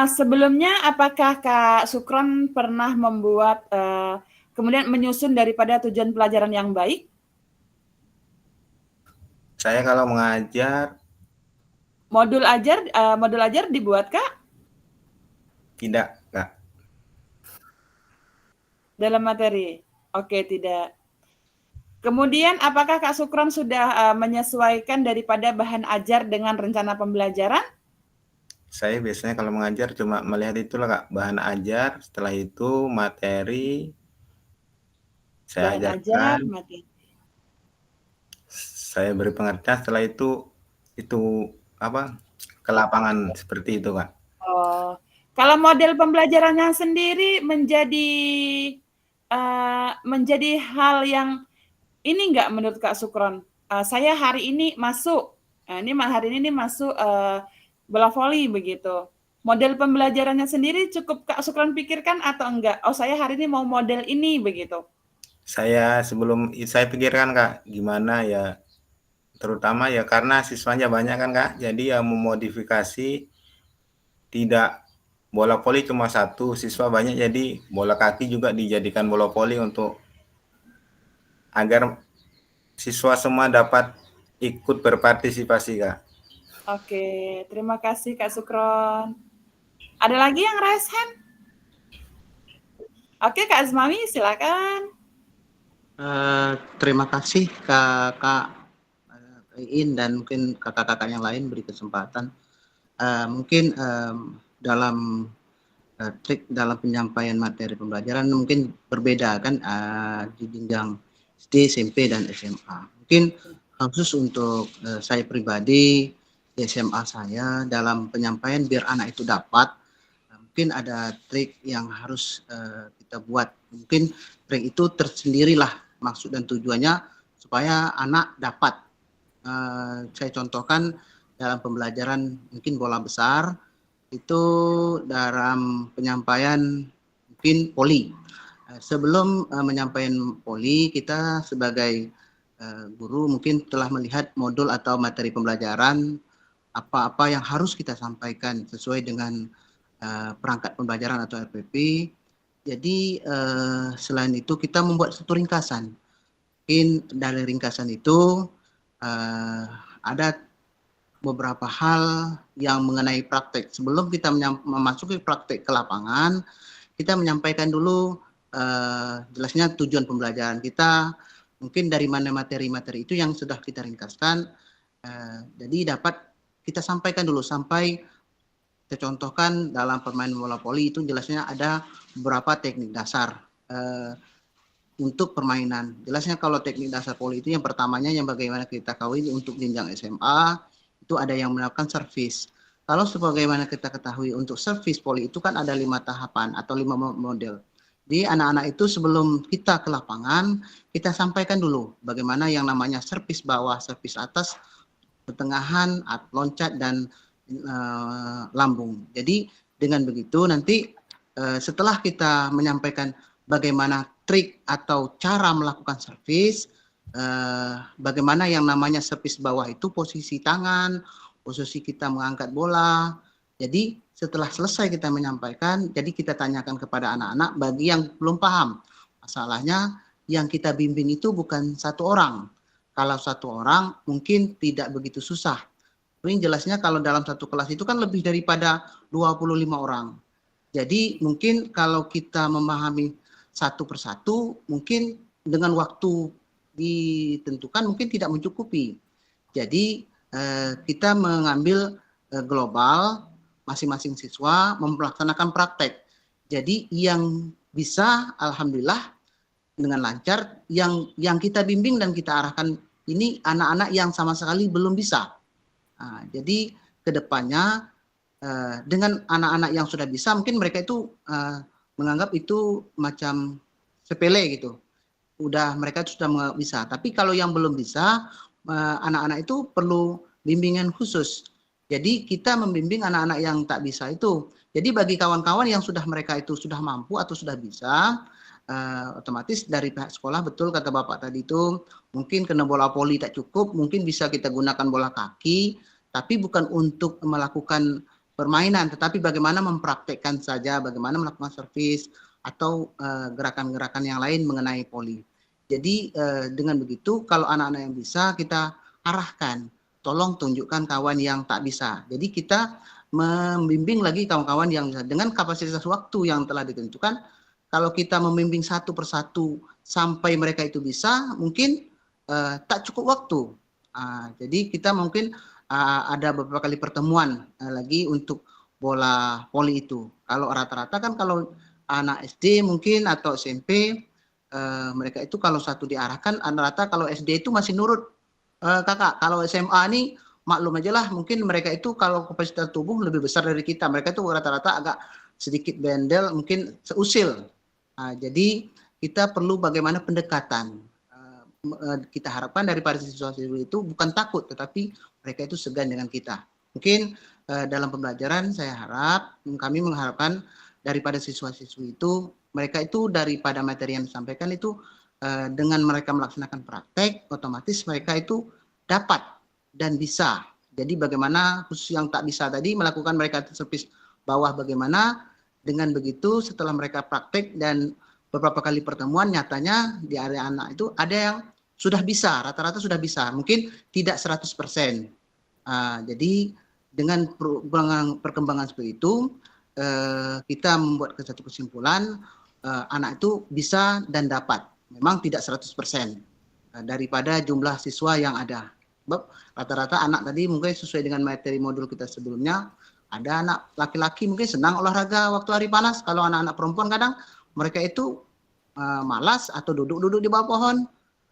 Sebelumnya apakah Kak Sukron pernah membuat kemudian menyusun daripada tujuan pelajaran yang baik? Saya kalau mengajar Modul ajar dibuat Kak tidak, Kak. dalam materi? Oke, tidak. Kemudian apakah Kak Sukron sudah menyesuaikan daripada bahan ajar dengan rencana pembelajaran? Saya biasanya kalau mengajar cuma melihat itulah, Kak, bahan ajar, setelah itu materi saya Bahan ajar, ajarkan, materi. saya beri pengertian, setelah itu apa, ke lapangan seperti itu, Kak. Oh, kalau model pembelajarannya sendiri menjadi hal yang ini enggak menurut Kak Sukron? Saya hari ini masuk, hari ini masuk bola voli begitu. Model pembelajarannya sendiri cukup Kak Sukron pikirkan atau enggak? Oh, saya hari ini mau model ini begitu. Saya pikirkan, Kak, gimana ya, terutama ya karena siswanya banyak kan, Kak, jadi ya memodifikasi, tidak bola voli cuma satu, siswa banyak, jadi bola kaki juga dijadikan bola voli untuk agar siswa semua dapat ikut berpartisipasi, Kak. Oke, terima kasih Kak Sukron. Ada lagi yang raise hand? Oke, Kak Azmawi silakan. Terima kasih Kak Iin dan mungkin kakak-kakak yang lain beri kesempatan. Mungkin dalam trik dalam penyampaian materi pembelajaran mungkin berbeda kan di jenjang SD, SMP, dan SMA. Mungkin khusus untuk saya pribadi di SMA saya dalam penyampaian biar anak itu dapat, mungkin ada trik yang harus kita buat. Mungkin trik itu tersendirilah maksud dan tujuannya supaya anak dapat. Saya contohkan dalam pembelajaran mungkin bola besar itu dalam penyampaian mungkin poli. Sebelum menyampaikan poli, kita sebagai guru mungkin telah melihat modul atau materi pembelajaran apa-apa yang harus kita sampaikan sesuai dengan perangkat pembelajaran atau RPP. Jadi selain itu kita membuat satu ringkasan. Mungkin dari ringkasan itu ada beberapa hal yang mengenai praktek. Sebelum kita memasuki praktek ke lapangan, kita menyampaikan dulu jelasnya tujuan pembelajaran kita, mungkin dari mana materi-materi itu yang sudah kita ringkaskan. Jadi dapat kita sampaikan dulu sampai kita contohkan dalam permainan bola voli itu jelasnya ada beberapa teknik dasar untuk permainan. Jelasnya kalau teknik dasar voli itu yang pertamanya yang bagaimana kita ketahui untuk jenjang SMA itu ada yang melakukan servis. Kalau sebagaimana kita ketahui untuk servis voli itu kan ada 5 tahapan atau 5 model. Jadi anak-anak itu sebelum kita ke lapangan kita sampaikan dulu bagaimana yang namanya servis bawah, servis atas, pertengahan, loncat, dan lambung. Jadi dengan begitu nanti setelah kita menyampaikan bagaimana trik atau cara melakukan servis, bagaimana yang namanya servis bawah itu posisi tangan, posisi kita mengangkat bola. Jadi setelah selesai kita menyampaikan, jadi kita tanyakan kepada anak-anak bagi yang belum paham. Masalahnya yang kita bimbing itu bukan satu orang. Kalau satu orang mungkin tidak begitu susah. Ini jelasnya kalau dalam satu kelas itu kan lebih daripada 25 orang. Jadi mungkin kalau kita memahami satu persatu, mungkin dengan waktu ditentukan mungkin tidak mencukupi. Jadi kita mengambil global, masing-masing siswa melaksanakan praktek. Jadi yang bisa alhamdulillah dengan lancar, yang kita bimbing dan kita arahkan ini anak-anak yang sama sekali belum bisa. Jadi kedepannya dengan anak-anak yang sudah bisa, mungkin mereka itu menganggap itu macam sepele gitu. Mereka sudah bisa. Tapi kalau yang belum bisa, anak-anak itu perlu bimbingan khusus. Jadi kita membimbing anak-anak yang tak bisa itu. Jadi bagi kawan-kawan yang mereka itu sudah mampu atau sudah bisa, otomatis dari pihak sekolah, betul kata Bapak tadi itu, mungkin kena bola voli tak cukup, mungkin bisa kita gunakan bola kaki, tapi bukan untuk melakukan permainan, tetapi bagaimana mempraktekkan saja, bagaimana melakukan servis atau gerakan-gerakan yang lain mengenai voli. Jadi dengan begitu, kalau anak-anak yang bisa kita arahkan, tolong tunjukkan kawan yang tak bisa. Jadi kita membimbing lagi kawan-kawan yang bisa dengan kapasitas waktu yang telah ditentukan. Kalau kita membimbing satu persatu sampai mereka itu bisa, mungkin tak cukup waktu. Jadi kita mungkin ada beberapa kali pertemuan lagi untuk bola voli itu. Kalau rata-rata kan kalau anak SD mungkin atau SMP, mereka itu kalau satu diarahkan, rata-rata kalau SD itu masih nurut. Kakak, kalau SMA nih maklum aja lah, mungkin mereka itu kalau kapasitas tubuh lebih besar dari kita. Mereka itu rata-rata agak sedikit bendel, mungkin seusil. Jadi kita perlu bagaimana pendekatan. Kita harapkan daripada siswa-siswi itu bukan takut, tetapi mereka itu segan dengan kita. Mungkin dalam pembelajaran saya harap, kami mengharapkan daripada siswa-siswi itu, mereka itu daripada materi yang disampaikan itu, dengan mereka melaksanakan praktek, otomatis mereka itu dapat dan bisa. Jadi bagaimana khusus yang tak bisa tadi, melakukan mereka servis bawah bagaimana, dengan begitu setelah mereka praktek dan beberapa kali pertemuan, nyatanya di area anak itu ada yang sudah bisa, rata-rata sudah bisa, mungkin tidak 100%. Jadi dengan perkembangan seperti itu, kita membuat satu kesimpulan, anak itu bisa dan dapat, memang tidak 100% daripada jumlah siswa yang ada. Rata-rata anak tadi mungkin sesuai dengan materi modul kita sebelumnya, ada anak laki-laki mungkin senang olahraga waktu hari panas, kalau anak-anak perempuan kadang mereka itu malas atau duduk-duduk di bawah pohon.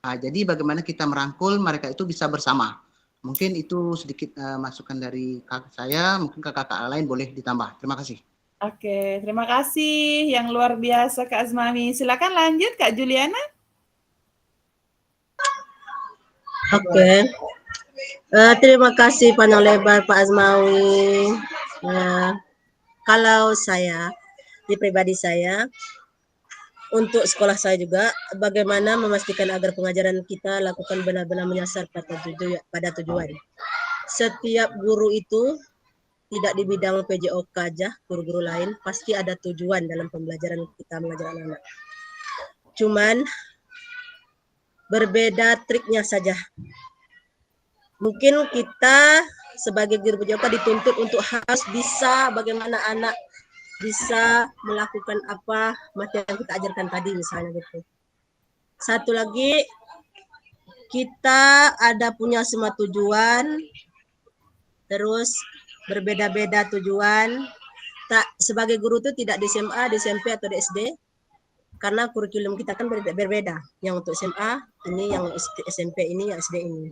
Jadi bagaimana kita merangkul mereka itu bisa bersama. Mungkin itu sedikit masukan dari kakak saya, mungkin kakak-kakak lain boleh ditambah. Terima kasih. Oke, terima kasih yang luar biasa Kak Azmami. Silakan lanjut Kak Juliana. Oke. Terima kasih panjang lebar Pak Azmawi. Kalau saya, di pribadi saya, untuk sekolah saya juga, bagaimana memastikan agar pengajaran kita lakukan benar-benar menyasar pada tujuan. Setiap guru itu tidak di bidang PJOK aja, guru-guru lain pasti ada tujuan dalam pembelajaran kita mengajar anak-anak. Cuman berbeda triknya saja. Mungkin kita sebagai guru PJOK dituntut untuk harus bisa bagaimana anak bisa melakukan apa materi yang kita ajarkan tadi misalnya gitu. Satu lagi, kita ada punya semua tujuan, terus berbeda-beda tujuan. Sebagai guru itu tidak di SMA, di SMP atau di SD, karena kurikulum kita kan berbeda. Yang untuk SMA ini, yang SMP ini, yang SD ini.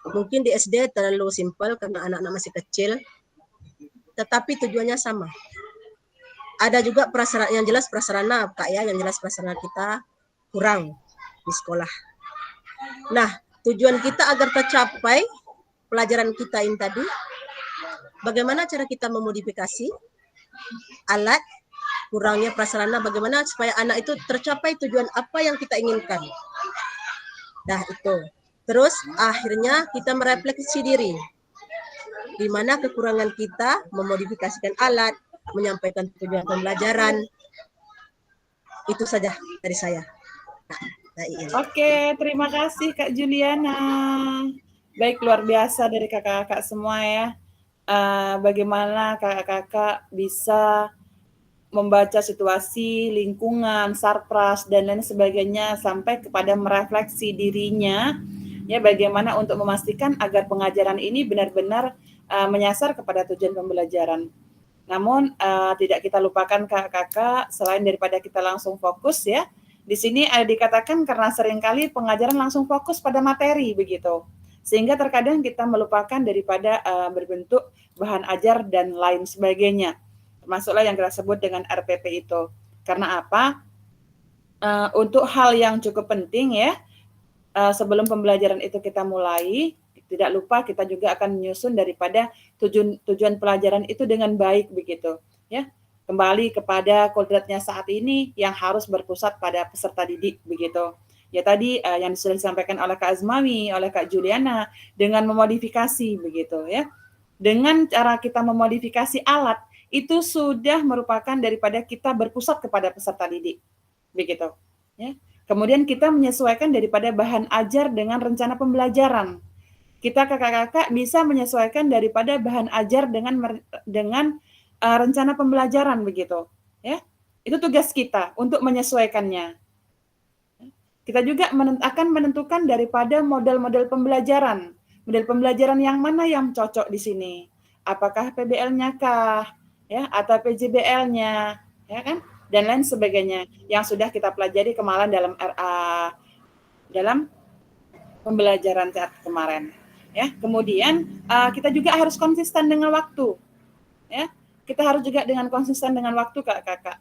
Mungkin di SD terlalu simpel karena anak-anak masih kecil, tetapi tujuannya sama. Ada juga prasarana yang jelas, prasarana Kak ya, yang jelas prasarana kita kurang di sekolah. Nah, tujuan kita agar tercapai pelajaran kita ini tadi, bagaimana cara kita memodifikasi alat, kurangnya prasarana, bagaimana supaya anak itu tercapai tujuan apa yang kita inginkan. Nah, itu. Terus akhirnya kita merefleksi diri. Di mana kekurangan kita, memodifikasikan alat, menyampaikan tujuan pembelajaran. Itu saja dari saya. Oke, terima kasih Kak Juliana. Baik, luar biasa dari kakak-kakak semua ya. Bagaimana kakak-kakak bisa membaca situasi, lingkungan, sarpras, dan lain sebagainya sampai kepada merefleksi dirinya, ya bagaimana untuk memastikan agar pengajaran ini benar-benar menyasar kepada tujuan pembelajaran. Namun tidak kita lupakan kakak-kakak, selain daripada kita langsung fokus ya, di sini dikatakan karena seringkali pengajaran langsung fokus pada materi begitu, sehingga terkadang kita melupakan daripada berbentuk bahan ajar dan lain sebagainya, termasuklah yang kita sebut dengan RPP itu. Karena apa? Untuk hal yang cukup penting ya, sebelum pembelajaran itu kita mulai, tidak lupa kita juga akan menyusun daripada tujuan pelajaran itu dengan baik begitu ya. kembali kepada kodratnya saat ini yang harus berpusat pada peserta didik begitu. Ya tadi yang sudah disampaikan oleh Kak Azmawi, oleh Kak Juliana dengan memodifikasi begitu ya. Dengan cara kita memodifikasi alat itu sudah merupakan daripada kita berpusat kepada peserta didik begitu ya. Kemudian kita menyesuaikan daripada bahan ajar dengan rencana pembelajaran. Kita kakak-kakak bisa menyesuaikan daripada bahan ajar dengan rencana pembelajaran begitu ya. Itu tugas kita untuk menyesuaikannya. Kita juga akan menentukan daripada model-model pembelajaran. Model pembelajaran yang mana yang cocok di sini? Apakah PBL-nya kah ya atau PJBL-nya ya kan? Dan lain sebagainya yang sudah kita pelajari kemarin dalam pembelajaran kemarin ya. Kemudian kita juga harus konsisten dengan waktu ya. Kita harus juga dengan konsisten dengan waktu kakak-kakak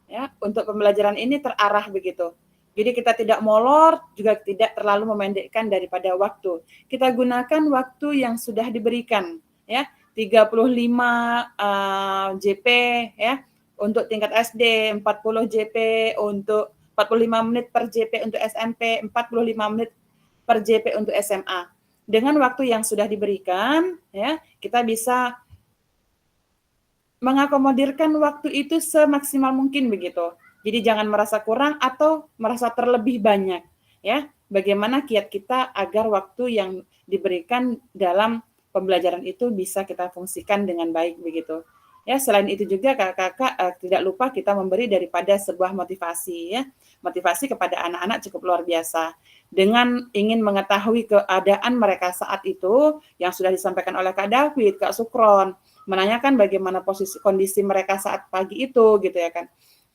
ya, untuk pembelajaran ini terarah begitu. Jadi kita tidak molor, juga tidak terlalu memendekkan daripada waktu. Kita gunakan waktu yang sudah diberikan ya, 35 JP ya untuk tingkat SD, 40 JP untuk 45 menit per JP untuk SMP, 45 menit per JP untuk SMA. Dengan waktu yang sudah diberikan ya, kita bisa mengakomodirkan waktu itu semaksimal mungkin begitu. Jadi jangan merasa kurang atau merasa terlebih banyak ya. Bagaimana kiat kita agar waktu yang diberikan dalam pembelajaran itu bisa kita fungsikan dengan baik begitu. Ya, selain itu juga kakak-kakak tidak lupa kita memberi daripada sebuah motivasi ya. Motivasi kepada anak-anak cukup luar biasa. Dengan ingin mengetahui keadaan mereka saat itu yang sudah disampaikan oleh Kak David, Kak Sukron, menanyakan bagaimana kondisi mereka saat pagi itu gitu ya kan.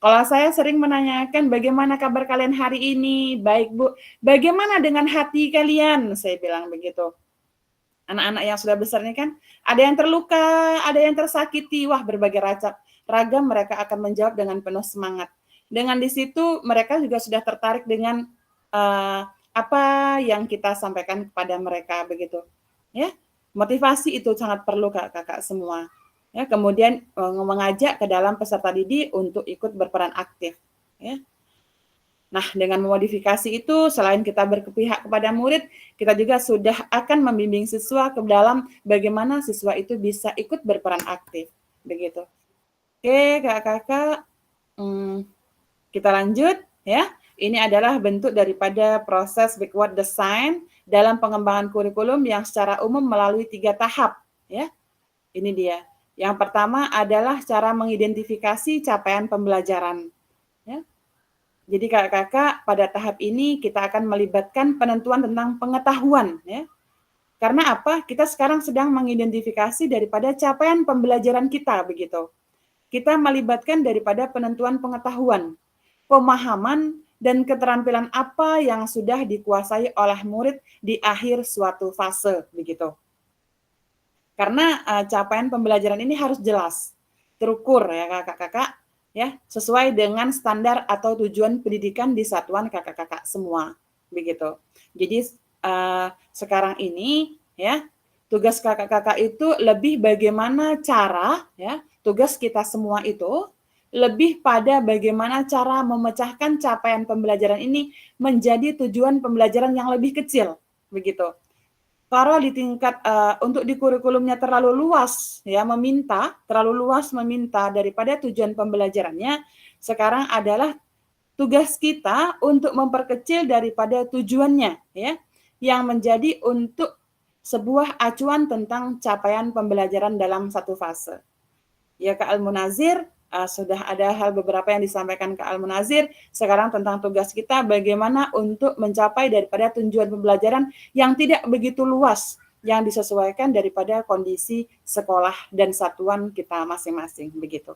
Kalau saya sering menanyakan bagaimana kabar kalian hari ini, baik Bu, bagaimana dengan hati kalian, saya bilang begitu. Anak-anak yang sudah besar ini kan, ada yang terluka, ada yang tersakiti, wah berbagai ragam mereka akan menjawab dengan penuh semangat. Dengan di situ mereka juga sudah tertarik dengan apa yang kita sampaikan kepada mereka begitu. Ya. Motivasi itu sangat perlu kakak-kakak semua. Ya, kemudian mengajak ke dalam peserta didik untuk ikut berperan aktif. Ya. Nah, dengan memodifikasi itu, selain kita berpihak kepada murid, kita juga sudah akan membimbing siswa ke dalam bagaimana siswa itu bisa ikut berperan aktif. Begitu. Oke, kakak-kakak, kita lanjut ya. Ini adalah bentuk daripada proses backward design dalam pengembangan kurikulum yang secara umum melalui 3 tahap. Ya, ini dia. Yang pertama adalah cara mengidentifikasi capaian pembelajaran. Ya. Jadi kakak-kakak pada tahap ini kita akan melibatkan penentuan tentang pengetahuan. Ya. Karena apa? Kita sekarang sedang mengidentifikasi daripada capaian pembelajaran kita begitu. Kita melibatkan daripada penentuan pengetahuan, pemahaman, dan keterampilan apa yang sudah dikuasai oleh murid di akhir suatu fase begitu. Karena capaian pembelajaran ini harus jelas, terukur ya kakak-kakak, ya sesuai dengan standar atau tujuan pendidikan di satuan kakak-kakak semua begitu. Jadi sekarang ini ya tugas kakak-kakak itu lebih bagaimana cara ya tugas kita semua itu lebih pada bagaimana cara memecahkan capaian pembelajaran ini menjadi tujuan pembelajaran yang lebih kecil, begitu. Kalau di tingkat untuk di kurikulumnya terlalu luas, ya terlalu luas meminta daripada tujuan pembelajarannya, sekarang adalah tugas kita untuk memperkecil daripada tujuannya, ya, yang menjadi untuk sebuah acuan tentang capaian pembelajaran dalam satu fase. Ya Kak Al-Munazir, sudah ada hal beberapa yang disampaikan Kak Al-Munazir, sekarang tentang tugas kita bagaimana untuk mencapai daripada tujuan pembelajaran yang tidak begitu luas, yang disesuaikan daripada kondisi sekolah dan satuan kita masing-masing, begitu.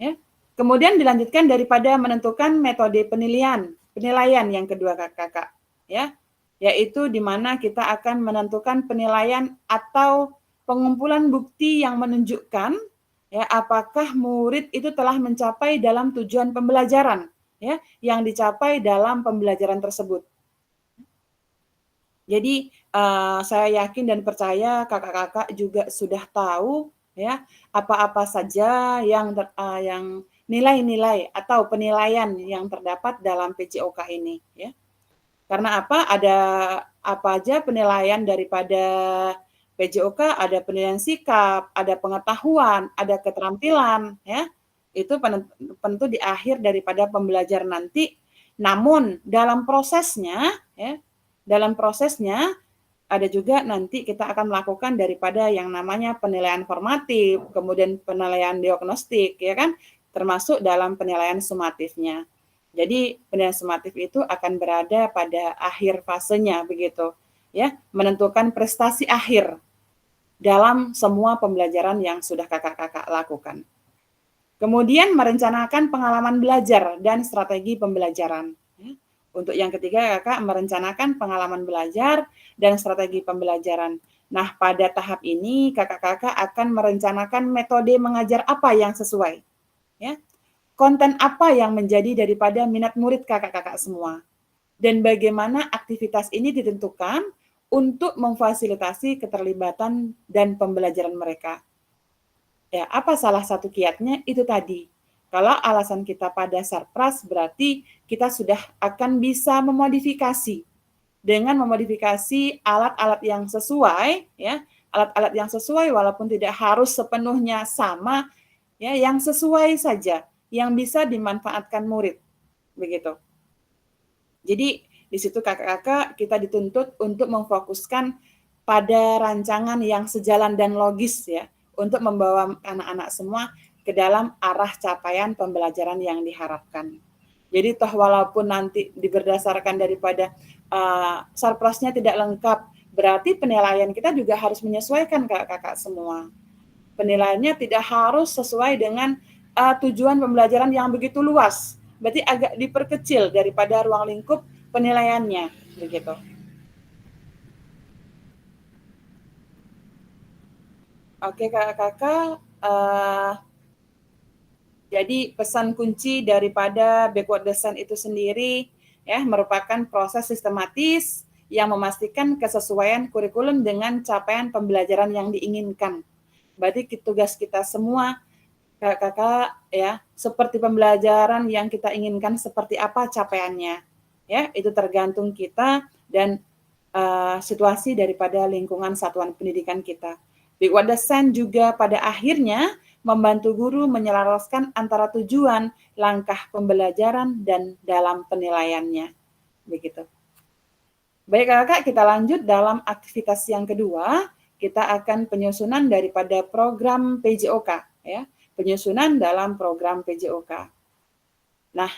Ya. Kemudian dilanjutkan daripada menentukan metode penilaian yang kedua kakak-kakak, ya, yaitu di mana kita akan menentukan penilaian atau pengumpulan bukti yang menunjukkan ya apakah murid itu telah mencapai dalam tujuan pembelajaran ya yang dicapai dalam pembelajaran tersebut. Jadi saya yakin dan percaya kakak-kakak juga sudah tahu ya, apa-apa saja yang nilai-nilai atau penilaian yang terdapat dalam PJOK ini, ya. Karena apa? Ada apa aja penilaian daripada PJOK, ada penilaian sikap, ada pengetahuan, ada keterampilan, ya. Itu penentu di akhir daripada pembelajaran nanti. Namun dalam prosesnya, ya, dalam prosesnya ada juga nanti kita akan melakukan daripada yang namanya penilaian formatif, kemudian penilaian diagnostik, ya kan, termasuk dalam penilaian sumatifnya. Jadi penilaian sumatif itu akan berada pada akhir fasenya begitu, ya, menentukan prestasi akhir dalam semua pembelajaran yang sudah kakak-kakak lakukan. Kemudian merencanakan pengalaman belajar dan strategi pembelajaran. Untuk yang ketiga, kakak merencanakan pengalaman belajar dan strategi pembelajaran. Nah, pada tahap ini kakak-kakak akan merencanakan metode mengajar apa yang sesuai. Ya, konten apa yang menjadi daripada minat murid kakak-kakak semua. Dan bagaimana aktivitas ini ditentukan untuk memfasilitasi keterlibatan dan pembelajaran mereka. Ya, apa salah satu kiatnya? Itu tadi. Kalau alasan kita pada sarpras berarti kita sudah akan bisa memodifikasi dengan memodifikasi alat-alat yang sesuai, ya, alat-alat yang sesuai walaupun tidak harus sepenuhnya sama, ya, yang sesuai saja, yang bisa dimanfaatkan murid, begitu. Jadi di situ kakak-kakak kita dituntut untuk memfokuskan pada rancangan yang sejalan dan logis, ya, untuk membawa anak-anak semua ke dalam arah capaian pembelajaran yang diharapkan. Jadi toh walaupun nanti berdasarkan daripada sarprasnya tidak lengkap, berarti penilaian kita juga harus menyesuaikan kakak-kakak semua. Penilaiannya tidak harus sesuai dengan tujuan pembelajaran yang begitu luas. Berarti agak diperkecil daripada ruang lingkup penilaiannya, begitu. Oke kakak-kakak, jadi pesan kunci daripada backward design itu sendiri, ya, merupakan proses sistematis yang memastikan kesesuaian kurikulum dengan capaian pembelajaran yang diinginkan. Berarti tugas kita semua kakak-kakak, ya, seperti pembelajaran yang kita inginkan seperti apa capaiannya, ya, itu tergantung kita dan situasi daripada lingkungan satuan pendidikan kita. Backward design juga pada akhirnya membantu guru menyelaraskan antara tujuan, langkah pembelajaran dan dalam penilaiannya, begitu. Baik kakak, kita lanjut dalam aktivitas yang kedua. Kita akan penyusunan daripada program PJOK, ya. Penyusunan dalam program PJOK. Nah,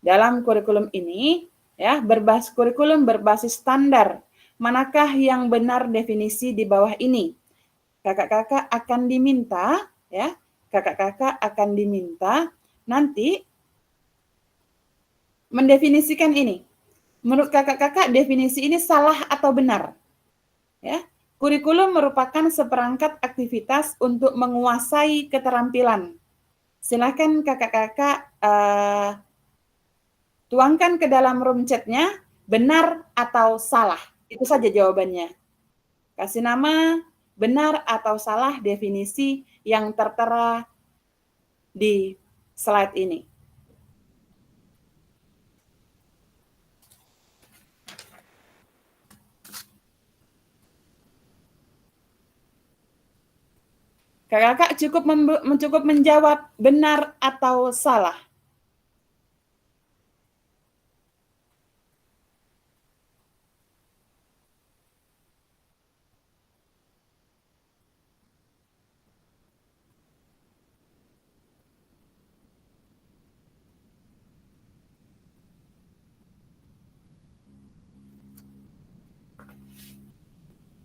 dalam kurikulum ini, ya, kurikulum berbasis standar. Manakah yang benar definisi di bawah ini? Kakak-kakak akan diminta, ya, kakak-kakak akan diminta nanti mendefinisikan ini. Menurut kakak-kakak definisi ini salah atau benar? Ya. Kurikulum merupakan seperangkat aktivitas untuk menguasai keterampilan. Silakan kakak-kakak tuangkan ke dalam room chat-nya benar atau salah. Itu saja jawabannya. Kasih nama benar atau salah definisi yang tertera di slide ini. Kakak cukup menjawab benar atau salah.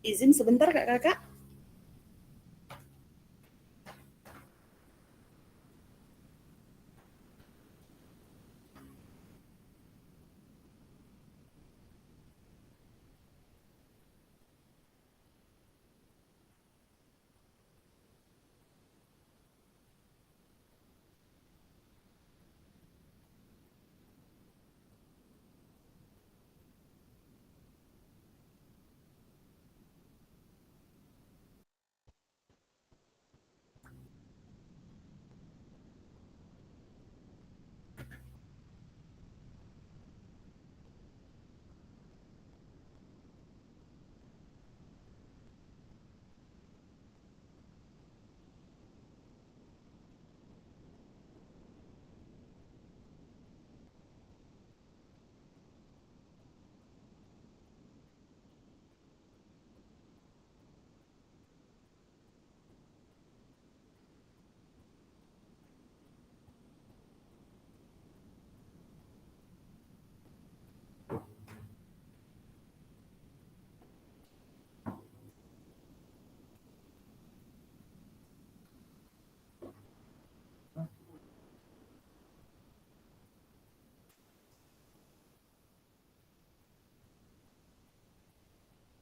Izin sebentar kakak-kakak.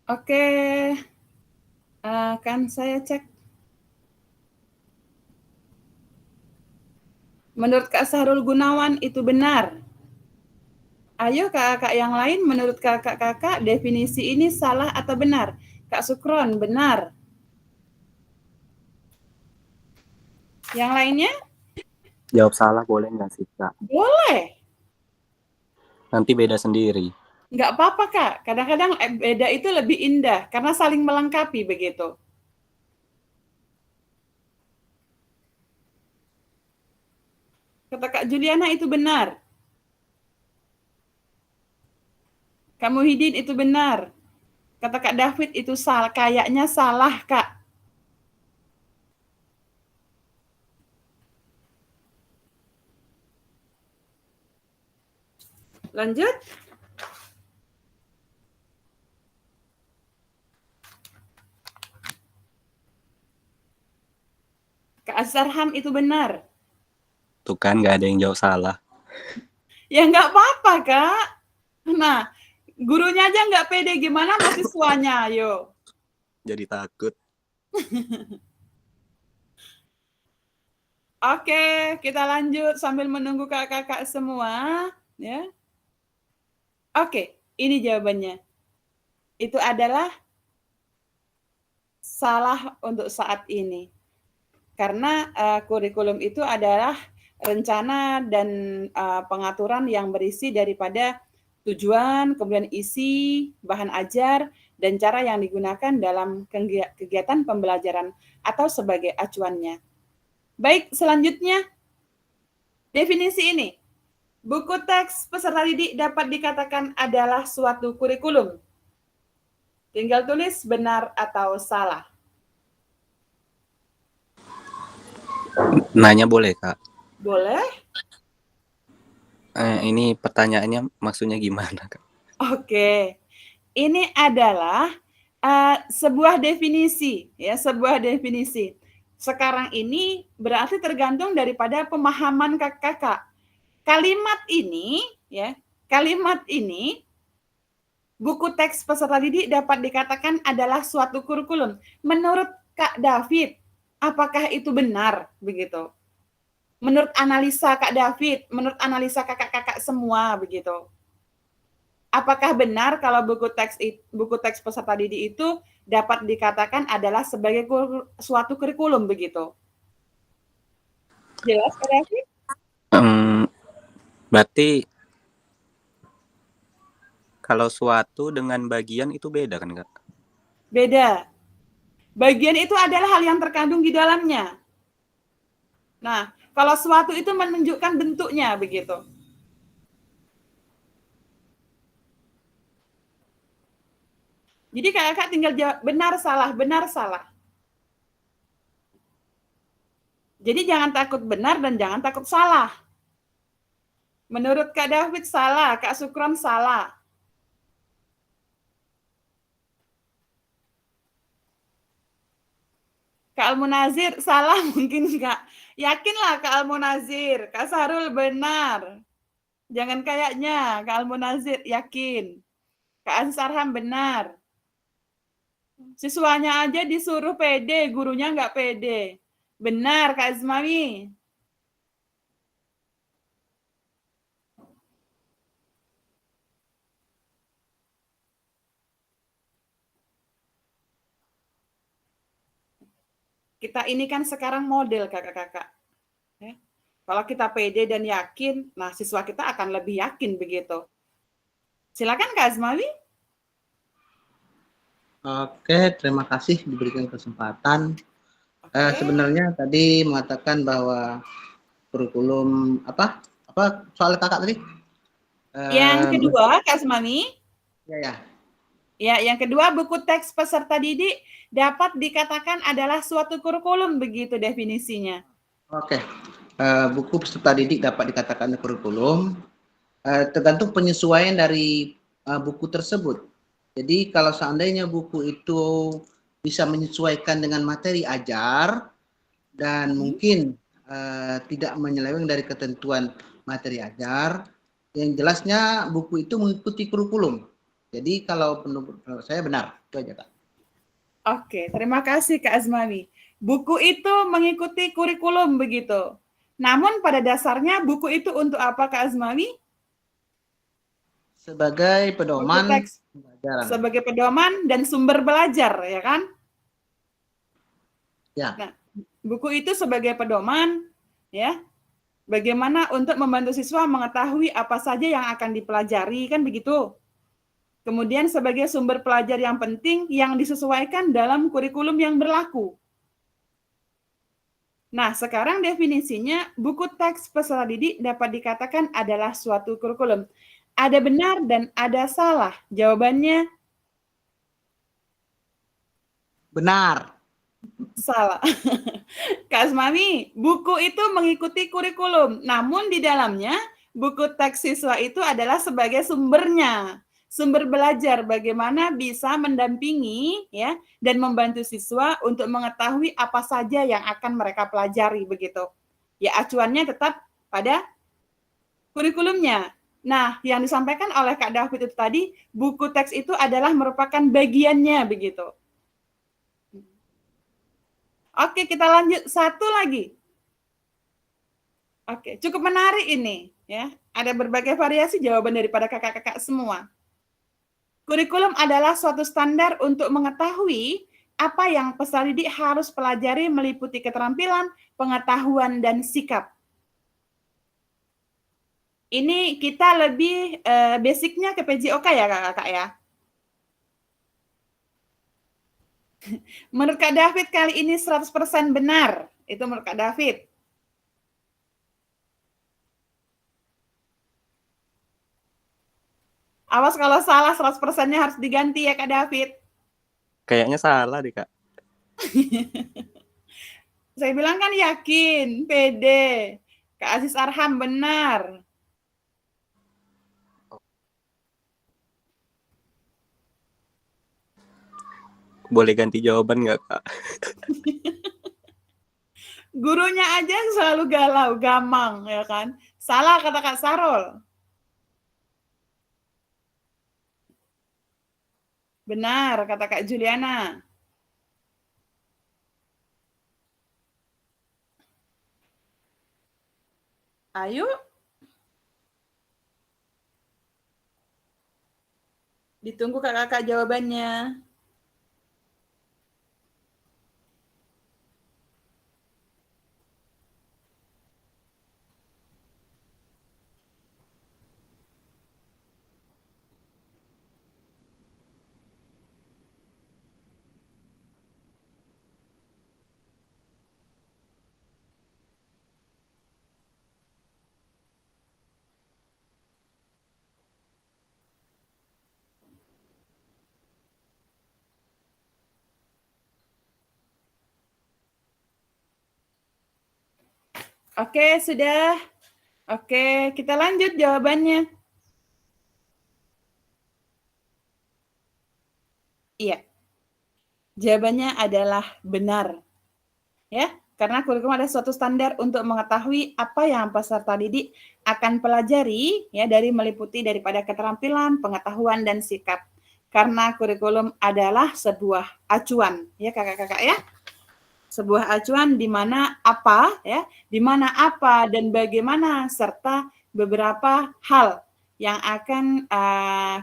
Oke, kan saya cek. Menurut Kak Sahrul Gunawan itu benar. Ayo kakak yang lain, menurut kakak-kakak definisi ini salah atau benar? Kak Sukron, benar. Yang lainnya? Jawab salah boleh nggak sih, Kak? Boleh. Nanti beda sendiri. Nggak apa-apa, Kak. Kadang-kadang beda itu lebih indah, karena saling melengkapi begitu. Kata Kak Juliana itu benar. Kak Muhyiddin itu benar. Kata Kak David itu salah, kayaknya salah, Kak. Lanjut. Kak Azharham itu benar. Tuh kan nggak ada yang jawab salah. Ya nggak apa-apa, Kak. Nah, gurunya aja nggak pede, gimana mahasiswanya, ayo. Jadi takut. Oke, kita lanjut sambil menunggu kakak-kakak semua. Ya. Oke, ini jawabannya. Itu adalah salah untuk saat ini. Karena kurikulum itu adalah rencana dan pengaturan yang berisi daripada tujuan, kemudian isi, bahan ajar, dan cara yang digunakan dalam kegiatan pembelajaran atau sebagai acuannya. Baik, selanjutnya definisi ini. Buku teks peserta didik dapat dikatakan adalah suatu kurikulum. Tinggal tulis benar atau salah. Nanya boleh, Kak? Boleh. Ini pertanyaannya maksudnya gimana, Kak? Oke. Ini adalah sebuah definisi, ya, sebuah definisi. Sekarang ini berarti tergantung daripada pemahaman kakak-kakak. Kalimat ini, ya, kalimat ini, buku teks peserta didik dapat dikatakan adalah suatu kurikulum. Menurut Kak David, apakah itu benar begitu? Menurut analisa Kak David, menurut analisa kakak-kakak semua begitu. Apakah benar kalau buku teks peserta didik itu dapat dikatakan adalah sebagai suatu kurikulum begitu? Jelas, Kak David? Berarti kalau suatu dengan bagian itu beda kan, Kak? Beda. Bagian itu adalah hal yang terkandung di dalamnya. Nah, kalau suatu itu menunjukkan bentuknya begitu. Jadi kakak tinggal jawab benar salah, benar salah. Jadi jangan takut benar dan jangan takut salah. Menurut Kak David salah, Kak Sukron salah. Kak Almunazir salah mungkin Kak. Yakinlah Kak Almunazir, Kak Sahrul benar. Jangan kayaknya, Kak Almunazir yakin. Kak Azharham benar. Siswanya aja disuruh pede, gurunya nggak pede. Benar, Kak Azmawi. Kita ini kan sekarang model kakak-kakak. Ya. Kalau kita pede dan yakin, nah siswa kita akan lebih yakin begitu. Silakan Kak Azmawi. Oke, terima kasih diberikan kesempatan. Sebenarnya tadi mengatakan bahwa kurikulum apa soal kakak tadi? Yang kedua, Kak Azmawi. Ya. Ya, yang kedua buku teks peserta didik dapat dikatakan adalah suatu kurikulum begitu definisinya. Oke, buku peserta didik dapat dikatakan kurikulum tergantung penyesuaian dari buku tersebut. Jadi kalau seandainya buku itu bisa menyesuaikan dengan materi ajar dan mungkin tidak menyeleweng dari ketentuan materi ajar, yang jelasnya buku itu mengikuti kurikulum. Jadi kalau menurut saya benar, itu aja Kak. Oke, terima kasih Kak Azmawi. Buku itu mengikuti kurikulum begitu. Namun pada dasarnya buku itu untuk apa Kak Azmawi? Sebagai Buku pedoman teks pembelajaran. sebagai pedoman dan sumber belajar, ya kan? Ya. Nah, buku itu sebagai pedoman, ya, bagaimana untuk membantu siswa mengetahui apa saja yang akan dipelajari, kan begitu. Kemudian sebagai sumber pelajar yang penting yang disesuaikan dalam kurikulum yang berlaku. Nah, sekarang definisinya buku teks peserta didik dapat dikatakan adalah suatu kurikulum. Ada benar dan ada salah. Jawabannya Benar. salah. Kak Asmami, buku itu mengikuti kurikulum, namun di dalamnya buku teks siswa itu adalah sebagai sumbernya, sumber belajar bagaimana bisa mendampingi ya dan membantu siswa untuk mengetahui apa saja yang akan mereka pelajari begitu. Ya acuannya tetap pada kurikulumnya. Nah, yang disampaikan oleh Kak David itu tadi, buku teks itu adalah merupakan bagiannya begitu. Oke, kita lanjut satu lagi. Oke, cukup menarik ini ya. Ada berbagai variasi jawaban daripada kakak-kakak semua. Kurikulum adalah suatu standar untuk mengetahui apa yang peserta didik harus pelajari meliputi keterampilan, pengetahuan, dan sikap. Ini kita lebih basicnya ke PJOK ya kakak-kakak ya. Menurut Kak David kali ini 100% benar. Itu menurut Kak David. Awas kalau salah 100%-nya harus diganti ya Kak David. Kayaknya salah deh Kak. Saya bilang kan yakin, pede. Kak Aziz Arham benar. Boleh ganti jawaban nggak Kak? Gurunya aja selalu galau, gamang ya kan. Salah kata Kak Sarul. Benar kata Kak Juliana. Ayo. Ditunggu kakak-kakak jawabannya. Oke, sudah. Oke, kita lanjut jawabannya. Iya. Jawabannya adalah benar. Ya, karena kurikulum adalah suatu standar untuk mengetahui apa yang peserta didik akan pelajari ya dari meliputi daripada keterampilan, pengetahuan dan sikap. Karena kurikulum adalah sebuah acuan ya kakak-kakak ya. Sebuah acuan di mana apa ya, di mana apa dan bagaimana serta beberapa hal yang akan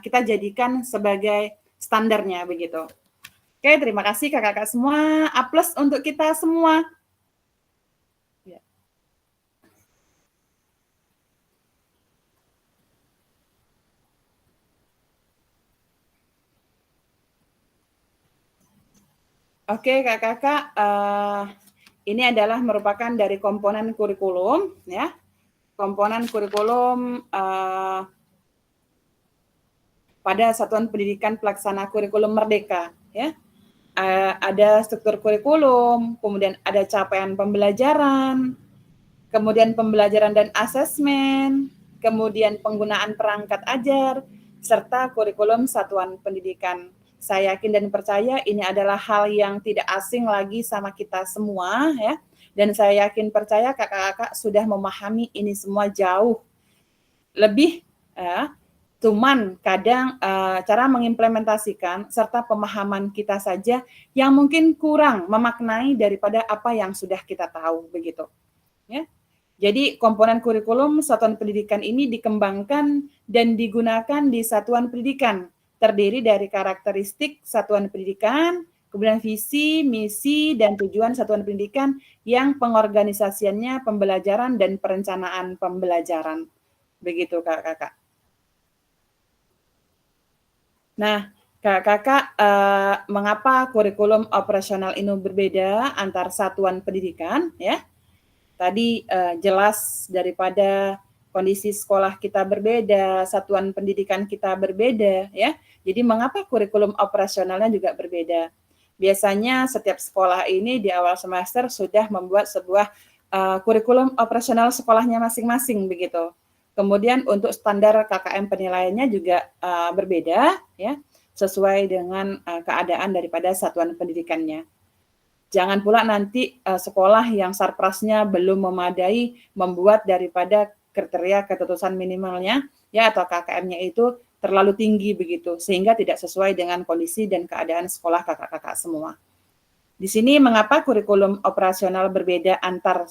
kita jadikan sebagai standarnya begitu. Oke, terima kasih kakak-kakak semua. A+ untuk kita semua. Ya. Oke, kakak-kakak, ini adalah merupakan dari komponen kurikulum, ya. Komponen kurikulum pada Satuan Pendidikan Pelaksana Kurikulum Merdeka, ya. Ada struktur kurikulum, kemudian ada capaian pembelajaran, kemudian pembelajaran dan asesmen, kemudian penggunaan perangkat ajar, serta kurikulum satuan pendidikan. Saya yakin dan percaya ini adalah hal yang tidak asing lagi sama kita semua ya. Dan saya yakin percaya kakak-kakak sudah memahami ini semua jauh lebih Cuman kadang cara mengimplementasikan serta pemahaman kita saja yang mungkin kurang memaknai daripada apa yang sudah kita tahu begitu. Ya. Jadi komponen kurikulum satuan pendidikan ini dikembangkan dan digunakan di satuan pendidikan, terdiri dari karakteristik satuan pendidikan, kemudian visi, misi, dan tujuan satuan pendidikan yang pengorganisasiannya pembelajaran dan perencanaan pembelajaran. Begitu kakak-kakak. Nah, kakak-kakak, mengapa kurikulum operasional ini berbeda antar satuan pendidikan, ya? Tadi jelas daripada kondisi sekolah kita berbeda, satuan pendidikan kita berbeda, ya. Jadi mengapa kurikulum operasionalnya juga berbeda? Biasanya setiap sekolah ini di awal semester sudah membuat sebuah kurikulum operasional sekolahnya masing-masing begitu. Kemudian untuk standar KKM penilaiannya juga berbeda, ya, sesuai dengan keadaan daripada satuan pendidikannya. Jangan pula nanti sekolah yang sarprasnya belum memadai membuat daripada kriteria ketetusan minimalnya, ya, atau KKM-nya itu terlalu tinggi begitu, sehingga tidak sesuai dengan kondisi dan keadaan sekolah kakak-kakak semua. Di sini mengapa kurikulum operasional berbeda antar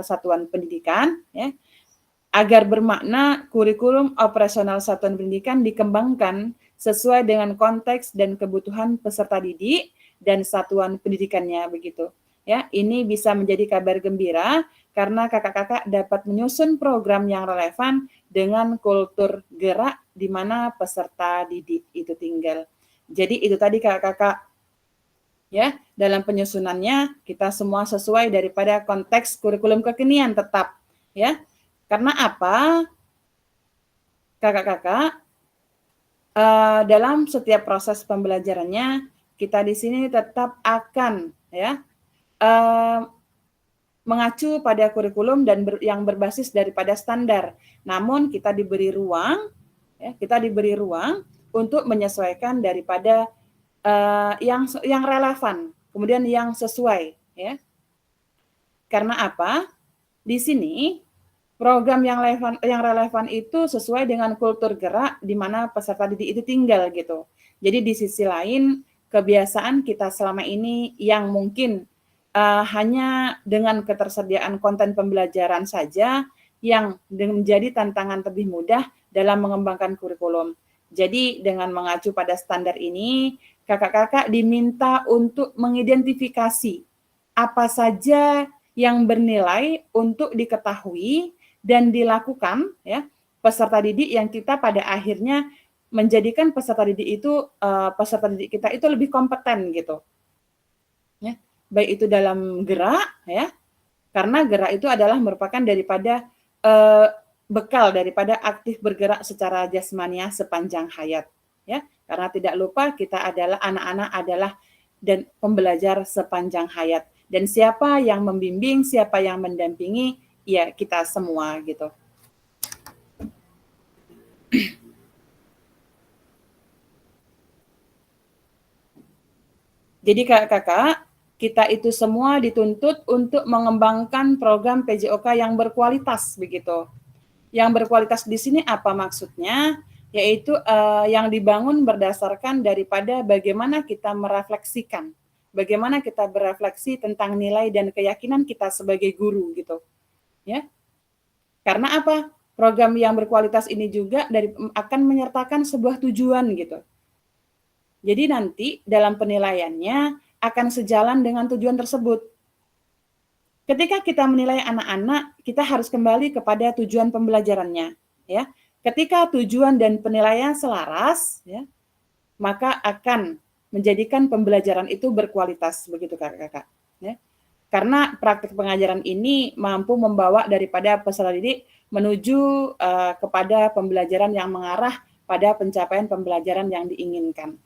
satuan pendidikan, ya? Agar bermakna kurikulum operasional satuan pendidikan dikembangkan sesuai dengan konteks dan kebutuhan peserta didik dan satuan pendidikannya begitu. Ya, ini bisa menjadi kabar gembira karena kakak-kakak dapat menyusun program yang relevan dengan kultur gerak di mana peserta didik itu tinggal. Jadi itu tadi kakak-kakak, ya, dalam penyusunannya kita semua sesuai daripada konteks kurikulum kekinian tetap, ya. Karena apa? Kakak-kakak, dalam setiap proses pembelajarannya kita di sini tetap akan, ya, mengacu pada kurikulum dan yang berbasis daripada standar. Namun kita diberi ruang, ya, untuk menyesuaikan daripada yang relevan, kemudian yang sesuai, ya. Karena apa? Di sini program yang relevan itu sesuai dengan kultur gerak di mana peserta didik itu tinggal gitu. Jadi di sisi lain kebiasaan kita selama ini yang mungkin hanya dengan ketersediaan konten pembelajaran saja yang menjadi tantangan lebih mudah dalam mengembangkan kurikulum. Jadi dengan mengacu pada standar ini, kakak-kakak diminta untuk mengidentifikasi apa saja yang bernilai untuk diketahui dan dilakukan, ya, peserta didik yang kita pada akhirnya menjadikan peserta didik kita itu lebih kompeten gitu, ya, baik itu dalam gerak, ya, karena gerak itu adalah merupakan daripada bekal daripada aktif bergerak secara jasmania sepanjang hayat, ya, karena tidak lupa kita adalah anak-anak adalah dan pembelajar sepanjang hayat, dan siapa yang membimbing, siapa yang mendampingi, ya kita semua gitu. Jadi kakak-kakak, kita itu semua dituntut untuk mengembangkan program PJOK yang berkualitas begitu. Yang berkualitas di sini apa maksudnya? Yaitu yang dibangun berdasarkan daripada bagaimana kita merefleksikan, bagaimana kita berefleksi tentang nilai dan keyakinan kita sebagai guru gitu. Ya, karena apa? Program yang berkualitas ini juga akan menyertakan sebuah tujuan gitu. Jadi nanti dalam penilaiannya akan sejalan dengan tujuan tersebut. Ketika kita menilai anak-anak, kita harus kembali kepada tujuan pembelajarannya, ya. Ketika tujuan dan penilaian selaras, ya, maka akan menjadikan pembelajaran itu berkualitas begitu kakak-kakak, ya. Karena praktik pengajaran ini mampu membawa daripada peserta didik menuju kepada pembelajaran yang mengarah pada pencapaian pembelajaran yang diinginkan.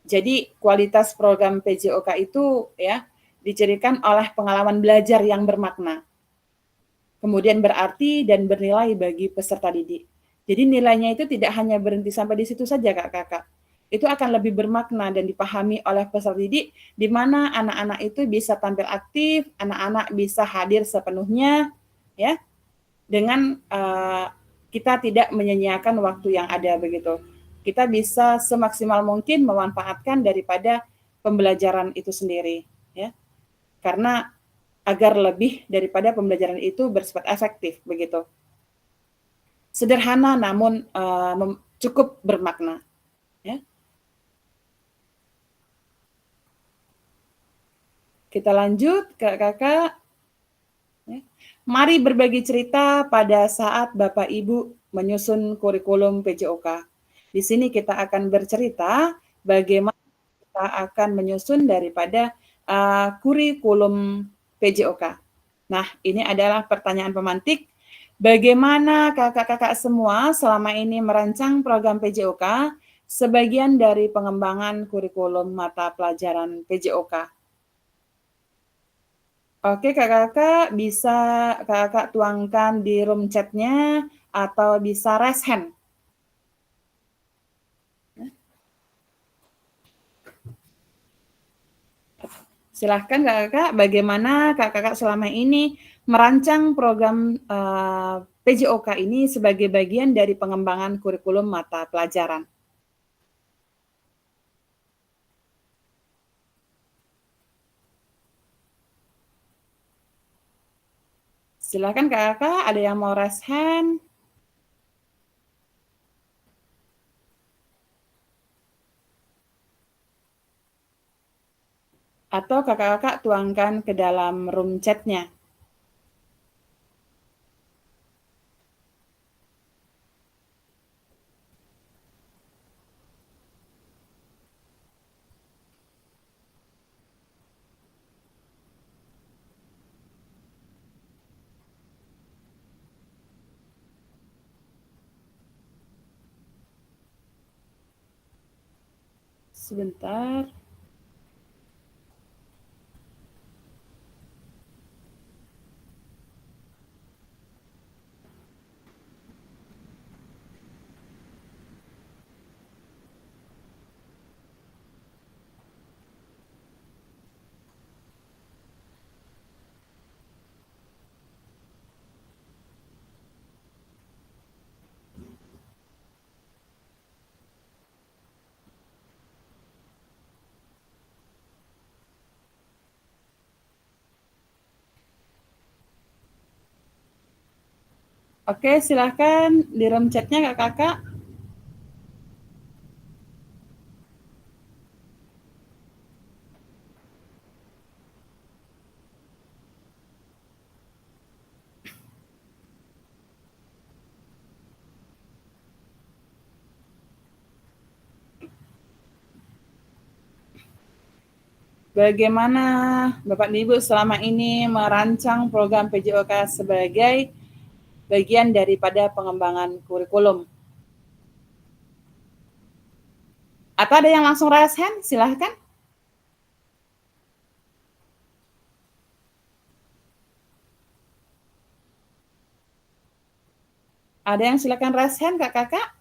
Jadi kualitas program PJOK itu, ya, dicirikan oleh pengalaman belajar yang bermakna, kemudian berarti dan bernilai bagi peserta didik. Jadi nilainya itu tidak hanya berhenti sampai di situ saja kakak-kakak. Itu akan lebih bermakna dan dipahami oleh peserta didik, di mana anak-anak itu bisa tampil aktif, anak-anak bisa hadir sepenuhnya, ya, dengan kita tidak menyia-nyiakan waktu yang ada begitu. Kita bisa semaksimal mungkin memanfaatkan daripada pembelajaran itu sendiri, ya. Karena agar lebih daripada pembelajaran itu bersifat efektif begitu. Sederhana namun cukup bermakna, ya. Kita lanjut, Kakak. Ya. Mari berbagi cerita pada saat Bapak Ibu menyusun kurikulum PJOK. Di sini kita akan bercerita bagaimana kita akan menyusun daripada kurikulum PJOK. Nah, ini adalah pertanyaan pemantik. Bagaimana kakak-kakak semua selama ini merancang program PJOK sebagian dari pengembangan kurikulum mata pelajaran PJOK? Oke, kakak-kakak bisa kakak tuangkan di room chat-nya atau bisa raise hand. Silahkan kakak-kakak, bagaimana kakak-kakak selama ini merancang program PJOK ini sebagai bagian dari pengembangan kurikulum mata pelajaran. Silahkan kakak-kakak, ada yang mau raise hand? Atau kakak-kakak tuangkan ke dalam room chat-nya. Sebentar. Oke, silahkan di room chat-nya kakak-kakak. Bagaimana Bapak dan Ibu selama ini merancang program PJOK sebagai bagian daripada pengembangan kurikulum? Atau ada yang langsung raise hand? Silahkan. Ada yang silakan raise hand, kakak-kakak?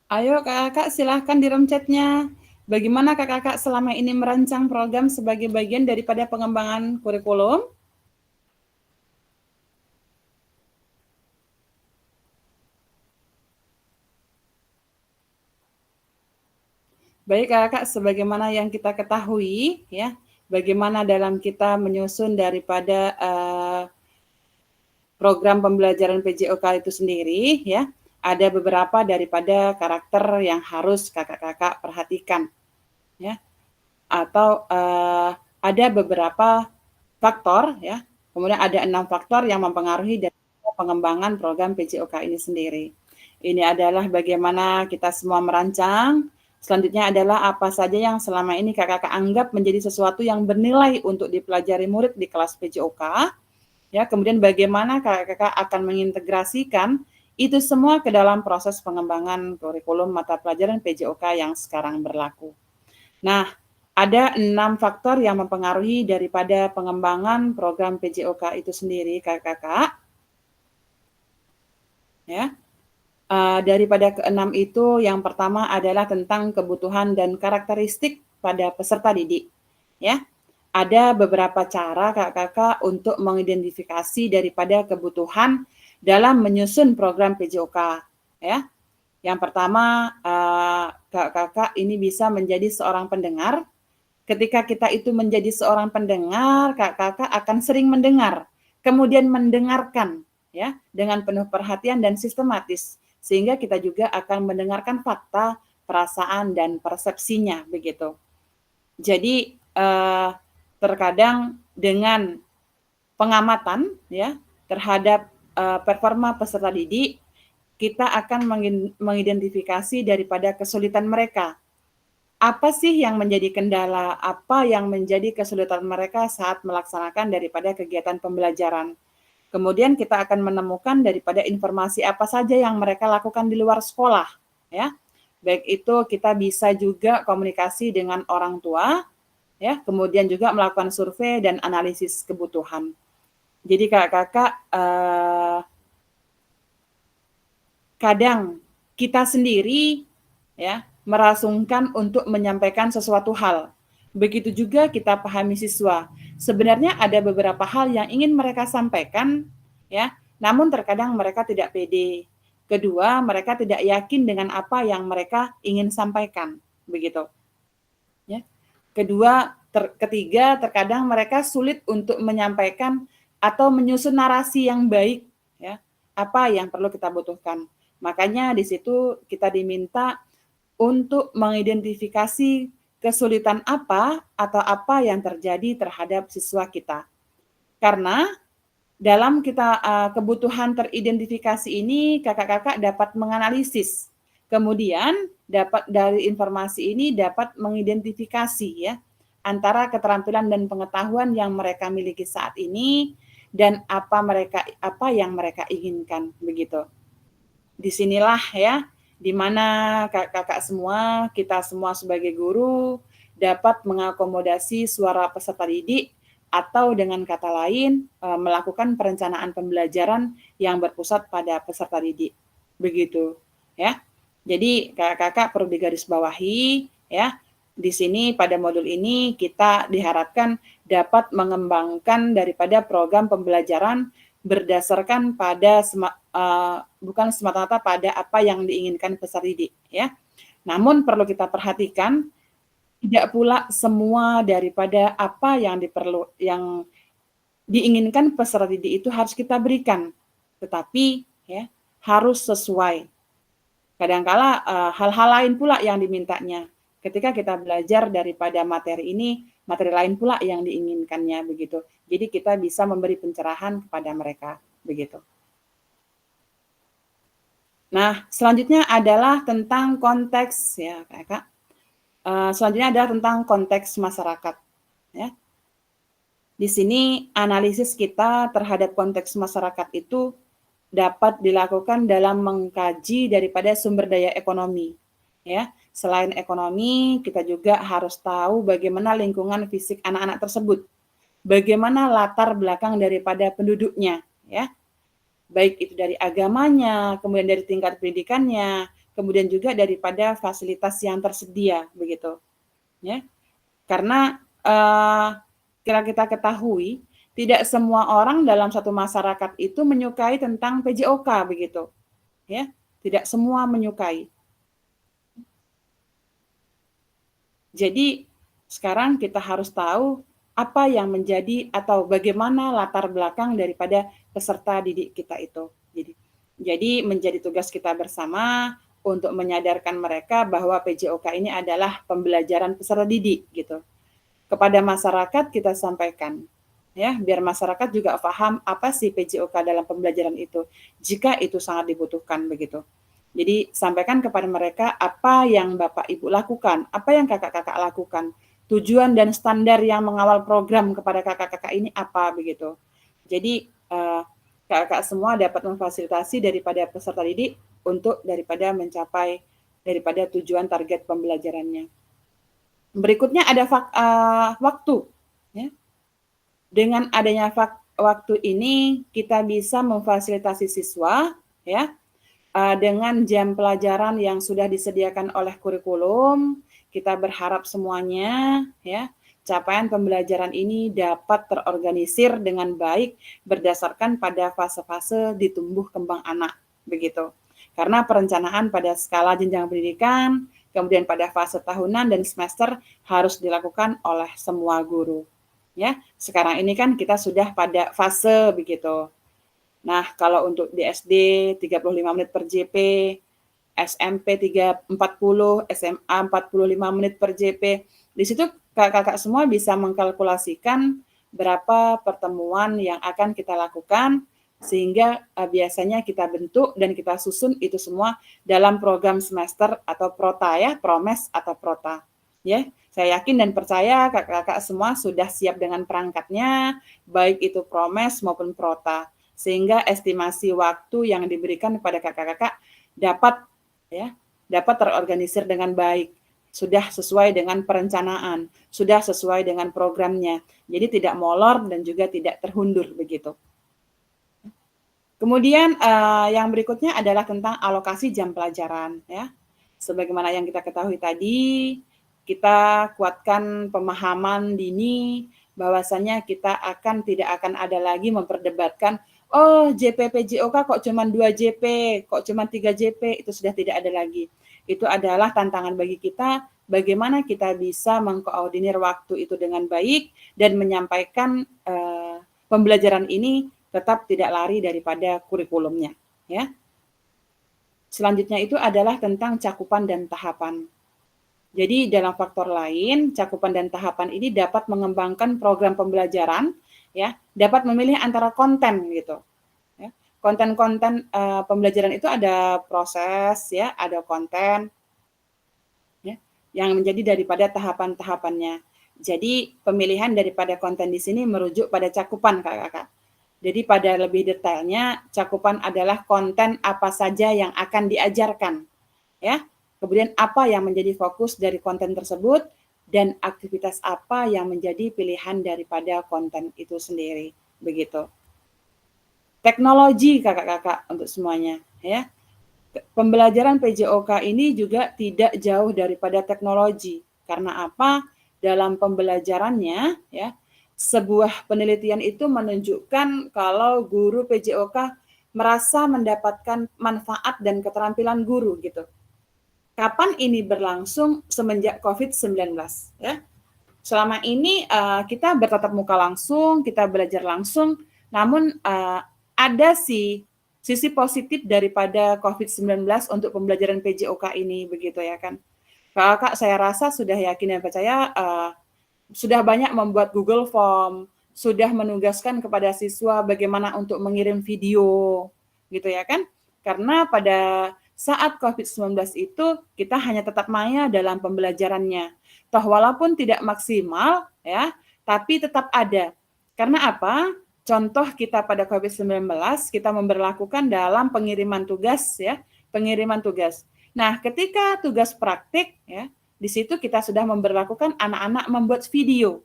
Ayo kakak silahkan di room chat-nya. Bagaimana kakak selama ini merancang program sebagai bagian daripada pengembangan kurikulum? Baik kakak, sebagaimana yang kita ketahui ya, bagaimana dalam kita menyusun daripada program pembelajaran PJOK itu sendiri ya, ada beberapa daripada karakter yang harus kakak-kakak perhatikan ya, atau ada beberapa faktor ya, kemudian ada 6 faktor yang mempengaruhi dari pengembangan program PJOK ini sendiri. Ini adalah bagaimana kita semua merancang. Selanjutnya adalah apa saja yang selama ini kakak anggap menjadi sesuatu yang bernilai untuk dipelajari murid di kelas PJOK. Ya, kemudian bagaimana kakak akan mengintegrasikan itu semua ke dalam proses pengembangan kurikulum mata pelajaran PJOK yang sekarang berlaku. Nah, ada 6 faktor yang mempengaruhi daripada pengembangan program PJOK itu sendiri, kakak-kakak. Ya, daripada ke-6 itu, yang pertama adalah tentang kebutuhan dan karakteristik pada peserta didik. Ya, ada beberapa cara kakak-kakak untuk mengidentifikasi daripada kebutuhan dalam menyusun program PJOK. Ya, yang pertama, kakak-kakak ini bisa menjadi seorang pendengar. Ketika kita itu menjadi seorang pendengar, kakak-kakak akan sering mendengar, kemudian mendengarkan ya dengan penuh perhatian dan sistematis, sehingga kita juga akan mendengarkan fakta, perasaan dan persepsinya begitu. Jadi terkadang dengan pengamatan ya terhadap performa peserta didik, kita akan mengidentifikasi daripada kesulitan mereka. Apa sih yang menjadi kendala, apa yang menjadi kesulitan mereka saat melaksanakan daripada kegiatan pembelajaran. Kemudian kita akan menemukan daripada informasi apa saja yang mereka lakukan di luar sekolah, ya. Baik itu kita bisa juga komunikasi dengan orang tua, ya. Kemudian juga melakukan survei dan analisis kebutuhan. Jadi kakak-kakak kadang kita sendiri, ya, merasungkan untuk menyampaikan sesuatu hal. Begitu juga kita pahami siswa. Sebenarnya ada beberapa hal yang ingin mereka sampaikan, ya, namun terkadang mereka tidak pede. Kedua, mereka tidak yakin dengan apa yang mereka ingin sampaikan, begitu. Ya. Ketiga, terkadang mereka sulit untuk menyampaikan atau menyusun narasi yang baik, ya, apa yang perlu kita butuhkan. Makanya di situ kita diminta untuk mengidentifikasi kesulitan apa atau apa yang terjadi terhadap siswa kita. Karena dalam kita kebutuhan teridentifikasi ini, kakak-kakak dapat menganalisis. Kemudian dapat dari informasi ini dapat mengidentifikasi ya antara keterampilan dan pengetahuan yang mereka miliki saat ini dan apa yang mereka inginkan begitu. Disinilah ya di mana kakak-kakak semua, kita semua sebagai guru dapat mengakomodasi suara peserta didik atau dengan kata lain melakukan perencanaan pembelajaran yang berpusat pada peserta didik. Begitu ya. Jadi kakak-kakak perlu digarisbawahi ya. Di sini pada modul ini kita diharapkan dapat mengembangkan daripada program pembelajaran berdasarkan pada bukan semata-mata pada apa yang diinginkan peserta didik ya. Namun perlu kita perhatikan tidak pula semua daripada apa yang diinginkan peserta didik itu harus kita berikan, tetapi ya harus sesuai. Kadangkala hal-hal lain pula yang dimintanya. Ketika kita belajar daripada materi ini, materi lain pula yang diinginkannya begitu. Jadi kita bisa memberi pencerahan kepada mereka begitu. Nah, selanjutnya adalah tentang konteks ya, Kakak. Selanjutnya adalah tentang konteks masyarakat ya. Di sini analisis kita terhadap konteks masyarakat itu dapat dilakukan dalam mengkaji daripada sumber daya ekonomi ya. Selain ekonomi, kita juga harus tahu bagaimana lingkungan fisik anak-anak tersebut. Bagaimana latar belakang daripada penduduknya, ya. Baik itu dari agamanya, kemudian dari tingkat pendidikannya, kemudian juga daripada fasilitas yang tersedia begitu. Ya. Karena kita ketahui tidak semua orang dalam satu masyarakat itu menyukai tentang PJOK begitu. Ya, tidak semua menyukai. Jadi sekarang kita harus tahu apa yang menjadi atau bagaimana latar belakang daripada peserta didik kita itu. Jadi menjadi tugas kita bersama untuk menyadarkan mereka bahwa PJOK ini adalah pembelajaran peserta didik gitu. Kepada masyarakat kita sampaikan, ya, biar masyarakat juga paham apa sih PJOK dalam pembelajaran itu, jika itu sangat dibutuhkan begitu. Jadi sampaikan kepada mereka apa yang Bapak Ibu lakukan, apa yang kakak-kakak lakukan, tujuan dan standar yang mengawal program kepada kakak-kakak ini apa begitu. Jadi kakak-kakak semua dapat memfasilitasi daripada peserta didik untuk daripada mencapai daripada tujuan target pembelajarannya. Berikutnya ada waktu. Ya. Dengan adanya waktu ini kita bisa memfasilitasi siswa, ya, dengan jam pelajaran yang sudah disediakan oleh kurikulum. Kita berharap semuanya, ya, capaian pembelajaran ini dapat terorganisir dengan baik berdasarkan pada fase-fase di tumbuh kembang anak, begitu. Karena perencanaan pada skala jenjang pendidikan, kemudian pada fase tahunan dan semester harus dilakukan oleh semua guru. Ya, sekarang ini kan kita sudah pada fase begitu. Nah, kalau untuk di SD 35 menit per JP, SMP 40, SMA 45 menit per JP. Di situ kakak-kakak semua bisa mengkalkulasikan berapa pertemuan yang akan kita lakukan, sehingga biasanya kita bentuk dan kita susun itu semua dalam program semester atau prota, ya, promes atau prota. Ya, saya yakin dan percaya kakak-kakak semua sudah siap dengan perangkatnya, baik itu promes maupun prota, sehingga estimasi waktu yang diberikan kepada kakak-kakak dapat, ya, dapat terorganisir dengan baik, sudah sesuai dengan perencanaan, sudah sesuai dengan programnya, jadi tidak molor dan juga tidak terundur begitu. Kemudian yang berikutnya adalah tentang alokasi jam pelajaran, ya. Sebagaimana yang kita ketahui tadi, kita kuatkan pemahaman dini bahwasanya kita tidak akan ada lagi memperdebatkan, oh JP PJOK kok cuma 2 JP, kok cuma 3 JP, itu sudah tidak ada lagi. Itu adalah tantangan bagi kita, bagaimana kita bisa mengkoordinir waktu itu dengan baik dan menyampaikan pembelajaran ini tetap tidak lari daripada kurikulumnya. Ya. Selanjutnya itu adalah tentang cakupan dan tahapan. Jadi dalam faktor lain, cakupan dan tahapan ini dapat mengembangkan program pembelajaran, ya, dapat memilih antara konten gitu. Ya. Konten-konten pembelajaran itu ada proses, ya, ada konten, ya, yang menjadi daripada tahapan-tahapannya. Jadi pemilihan daripada konten di sini merujuk pada cakupan kakak-kakak. Jadi pada lebih detailnya, cakupan adalah konten apa saja yang akan diajarkan, ya. Kemudian apa yang menjadi fokus dari konten tersebut dan aktivitas apa yang menjadi pilihan daripada konten itu sendiri, begitu. Teknologi kakak-kakak untuk semuanya, ya. Pembelajaran PJOK ini juga tidak jauh daripada teknologi. Karena apa? Dalam pembelajarannya, ya, sebuah penelitian itu menunjukkan kalau guru PJOK merasa mendapatkan manfaat dan keterampilan guru gitu. Kapan ini berlangsung? Semenjak COVID-19, ya. Selama ini kita bertatap muka langsung, kita belajar langsung, namun ada sisi positif daripada COVID-19 untuk pembelajaran PJOK ini begitu ya kan. Kakak saya rasa sudah yakin dan percaya sudah banyak membuat Google Form, sudah menugaskan kepada siswa bagaimana untuk mengirim video, gitu ya kan? Karena pada saat COVID-19 itu kita hanya tetap maya dalam pembelajarannya. Toh walaupun tidak maksimal, ya, tapi tetap ada. Karena apa? Contoh kita pada COVID-19, kita memberlakukan dalam pengiriman tugas, ya, pengiriman tugas. Nah, ketika tugas praktik, ya, di situ kita sudah memberlakukan anak-anak membuat video.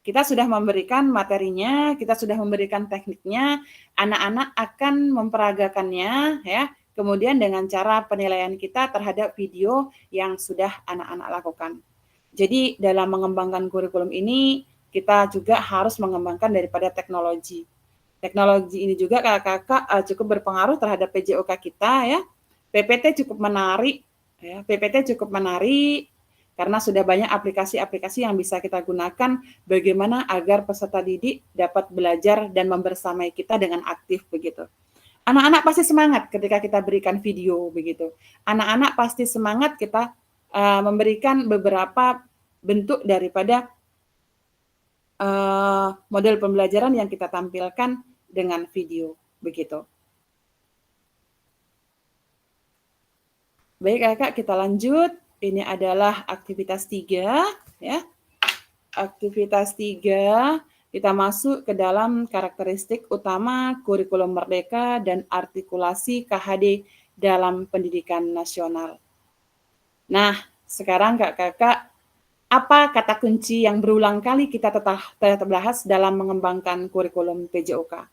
Kita sudah memberikan materinya, kita sudah memberikan tekniknya, anak-anak akan memperagakannya, ya, kemudian dengan cara penilaian kita terhadap video yang sudah anak-anak lakukan. Jadi dalam mengembangkan kurikulum ini, kita juga harus mengembangkan daripada teknologi. Teknologi ini juga kakak-kakak cukup berpengaruh terhadap PJOK kita ya. PPT cukup menarik, ya. PPT cukup menarik karena sudah banyak aplikasi-aplikasi yang bisa kita gunakan bagaimana agar peserta didik dapat belajar dan membersamai kita dengan aktif begitu. Anak-anak pasti semangat ketika kita berikan video begitu. Anak-anak pasti semangat kita memberikan beberapa bentuk daripada model pembelajaran yang kita tampilkan dengan video begitu. Baik kakak, kita lanjut. Ini adalah aktivitas 3 ya. Aktivitas 3 kita masuk ke dalam karakteristik utama kurikulum merdeka dan artikulasi KHD dalam pendidikan nasional. Nah, sekarang kakak-kakak, apa kata kunci yang berulang kali kita tetap bahas dalam mengembangkan kurikulum PJOK?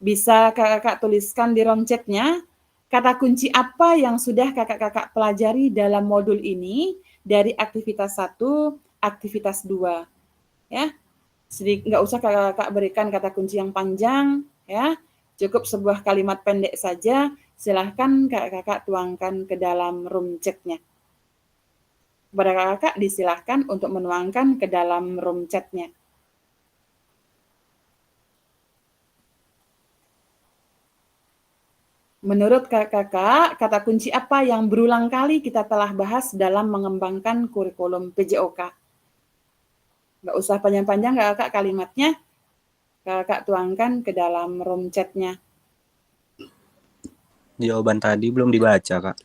Bisa kakak-kakak tuliskan di rom chatnya, kata kunci apa yang sudah kakak-kakak pelajari dalam modul ini dari aktivitas 1, aktivitas 2. Ya, nggak usah kakak-kakak berikan kata kunci yang panjang, ya. Cukup sebuah kalimat pendek saja, silahkan kakak-kakak tuangkan ke dalam room chatnya. Kepada kakak disilahkan untuk menuangkan ke dalam room chatnya. Menurut kakak-kakak, kata kunci apa yang berulang kali kita telah bahas dalam mengembangkan kurikulum PJOK? Nggak usah panjang-panjang kakak kalimatnya, kakak tuangkan ke dalam room chatnya. Jawaban tadi belum dibaca, Kak.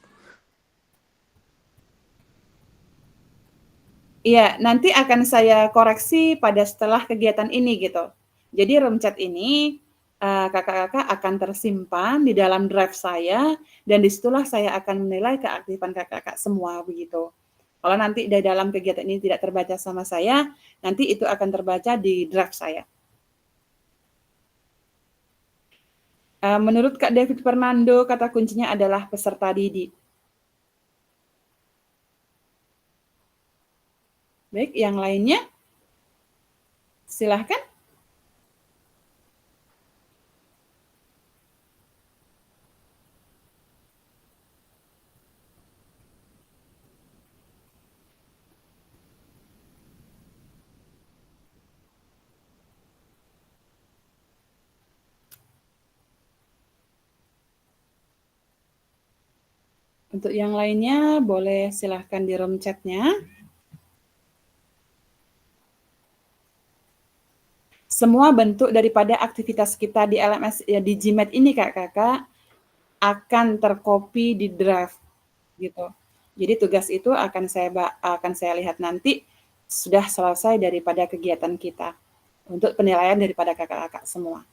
Iya, nanti akan saya koreksi pada setelah kegiatan ini gitu. Jadi room chat ini kakak-kakak akan tersimpan di dalam drive saya dan disitulah saya akan menilai keaktifan kakak-kakak semua begitu. Kalau nanti di dalam kegiatan ini tidak terbaca sama saya, nanti itu akan terbaca di drive saya. Menurut Kak David Fernando, kata kuncinya adalah peserta didik. Baik, yang lainnya? Silahkan. Untuk yang lainnya, boleh silahkan di room chat-nya. Semua bentuk daripada aktivitas kita di LMS ya di GMAT ini kakak-kakak akan tercopy di drive gitu. Jadi tugas itu akan saya lihat nanti sudah selesai daripada kegiatan kita untuk penilaian daripada kakak-kakak semua.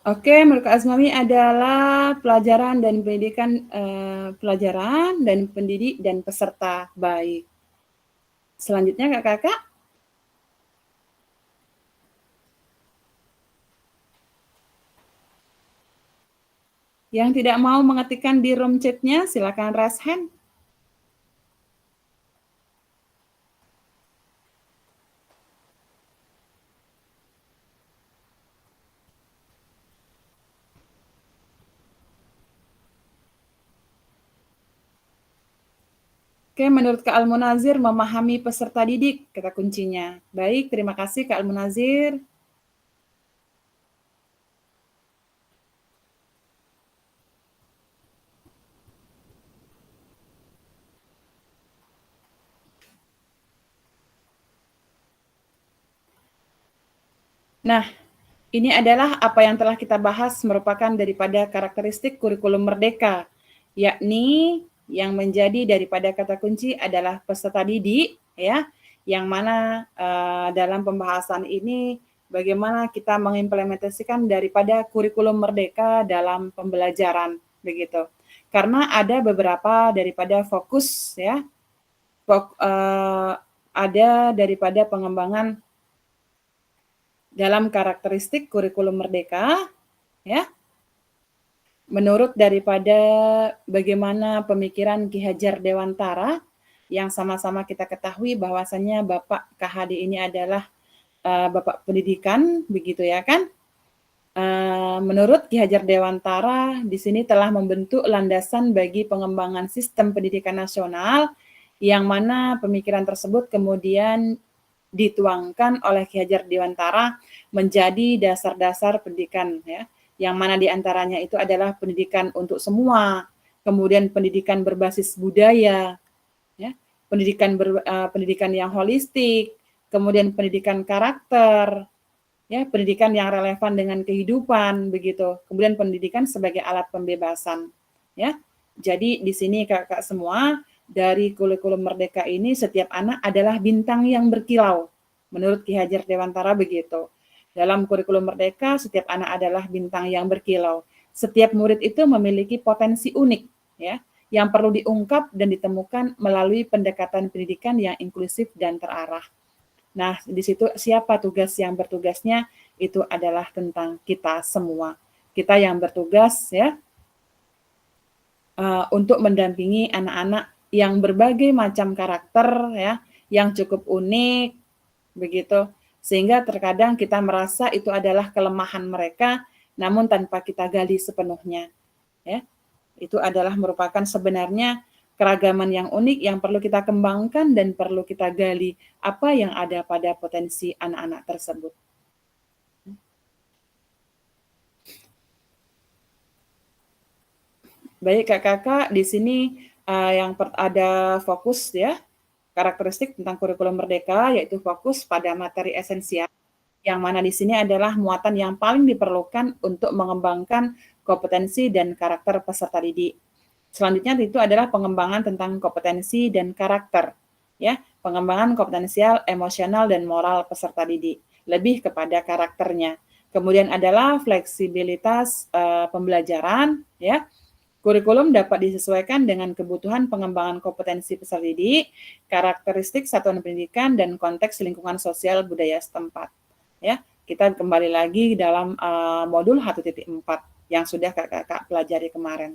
Oke, menurut Kak Asmami adalah pelajaran dan pendidikan, pelajaran dan pendidik dan peserta baik. Selanjutnya kakak-kakak. Yang tidak mau mengetikkan di room chat-nya, silakan raise hand. Oke, menurut Kak Almunazir memahami peserta didik, kata kuncinya. Baik, terima kasih Kak Almunazir. Nah, Ini adalah apa yang telah kita bahas merupakan daripada karakteristik kurikulum merdeka, yakni yang menjadi daripada kata kunci adalah peserta didik, ya, yang mana dalam pembahasan ini bagaimana kita mengimplementasikan daripada kurikulum merdeka dalam pembelajaran, begitu. Karena ada beberapa daripada fokus, ya, ada daripada pengembangan dalam karakteristik kurikulum merdeka, ya, menurut daripada bagaimana pemikiran Ki Hajar Dewantara, yang sama-sama kita ketahui bahwasannya Bapak KHD ini adalah Bapak Pendidikan, begitu ya kan? Menurut Ki Hajar Dewantara, di sini telah membentuk landasan bagi pengembangan sistem pendidikan nasional, yang mana pemikiran tersebut kemudian dituangkan oleh Ki Hajar Dewantara menjadi dasar-dasar pendidikan, ya, yang mana diantaranya itu adalah pendidikan untuk semua, kemudian pendidikan berbasis budaya, ya, pendidikan yang holistik, kemudian pendidikan karakter, ya, pendidikan yang relevan dengan kehidupan, begitu, kemudian pendidikan sebagai alat pembebasan, ya. Jadi di sini kakak semua, dari kurikulum merdeka ini setiap anak adalah bintang yang berkilau. Menurut Ki Hajar Dewantara begitu. Dalam kurikulum merdeka setiap anak adalah bintang yang berkilau. Setiap murid itu memiliki potensi unik, ya, yang perlu diungkap dan ditemukan melalui pendekatan pendidikan yang inklusif dan terarah. Nah, di situ siapa tugas yang bertugasnya? Itu adalah tentang kita semua. Kita yang bertugas, ya, untuk mendampingi anak-anak yang berbagai macam karakter, ya, yang cukup unik, begitu, sehingga terkadang kita merasa itu adalah kelemahan mereka, namun tanpa kita gali sepenuhnya, ya. Itu adalah merupakan sebenarnya keragaman yang unik yang perlu kita kembangkan dan perlu kita gali apa yang ada pada potensi anak-anak tersebut. Baik kakak-kakak, di sini yang ada fokus, ya, karakteristik tentang kurikulum merdeka, yaitu fokus pada materi esensial, yang mana di sini adalah muatan yang paling diperlukan untuk mengembangkan kompetensi dan karakter peserta didik. Selanjutnya itu adalah pengembangan tentang kompetensi dan karakter, ya, pengembangan kompetensial, emosional, dan moral peserta didik, lebih kepada karakternya. Kemudian adalah fleksibilitas pembelajaran, ya. Kurikulum dapat disesuaikan dengan kebutuhan pengembangan kompetensi peserta didik, karakteristik satuan pendidikan, dan konteks lingkungan sosial budaya setempat. Ya, kita kembali lagi dalam modul 1.4 yang sudah kakak-kakak pelajari kemarin.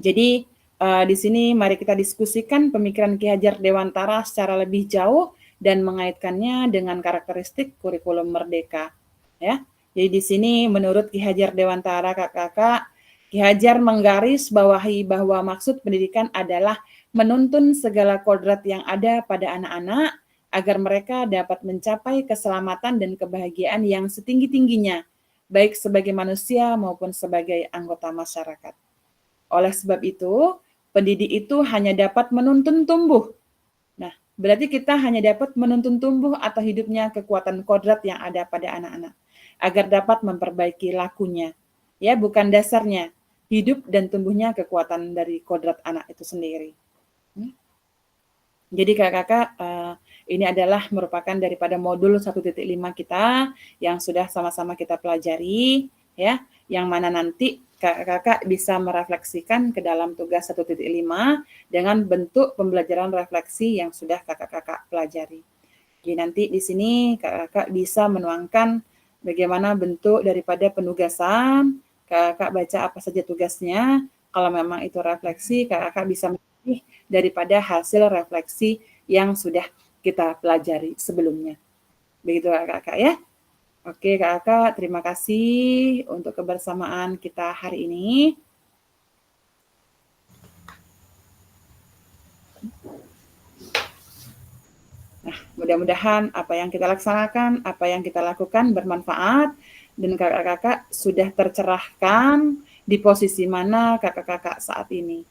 Jadi di sini mari kita diskusikan pemikiran Ki Hajar Dewantara secara lebih jauh dan mengaitkannya dengan karakteristik kurikulum merdeka. Ya, jadi di sini menurut Ki Hajar Dewantara kakak-kakak, Ki Hajar menggarisbawahi bahwa maksud pendidikan adalah menuntun segala kodrat yang ada pada anak-anak agar mereka dapat mencapai keselamatan dan kebahagiaan yang setinggi-tingginya, baik sebagai manusia maupun sebagai anggota masyarakat. Oleh sebab itu, pendidik itu hanya dapat menuntun tumbuh. Nah, berarti kita hanya dapat menuntun tumbuh atau hidupnya kekuatan kodrat yang ada pada anak-anak, agar dapat memperbaiki lakunya. Ya, bukan dasarnya. Hidup dan tumbuhnya kekuatan dari kodrat anak itu sendiri. Jadi kakak-kakak, ini adalah merupakan daripada modul 1.5 kita yang sudah sama-sama kita pelajari, ya, yang mana nanti kakak-kakak bisa merefleksikan ke dalam tugas 1.5 dengan bentuk pembelajaran refleksi yang sudah kakak-kakak pelajari. Jadi nanti di sini kakak-kakak bisa menuangkan bagaimana bentuk daripada penugasan, kakak baca apa saja tugasnya, kalau memang itu refleksi, kakak bisa memilih daripada hasil refleksi yang sudah kita pelajari sebelumnya. Begitu kakak ya. Oke kakak, terima kasih untuk kebersamaan kita hari ini. Nah, mudah-mudahan apa yang kita laksanakan, apa yang kita lakukan bermanfaat, dan kakak-kakak sudah tercerahkan di posisi mana kakak-kakak saat ini.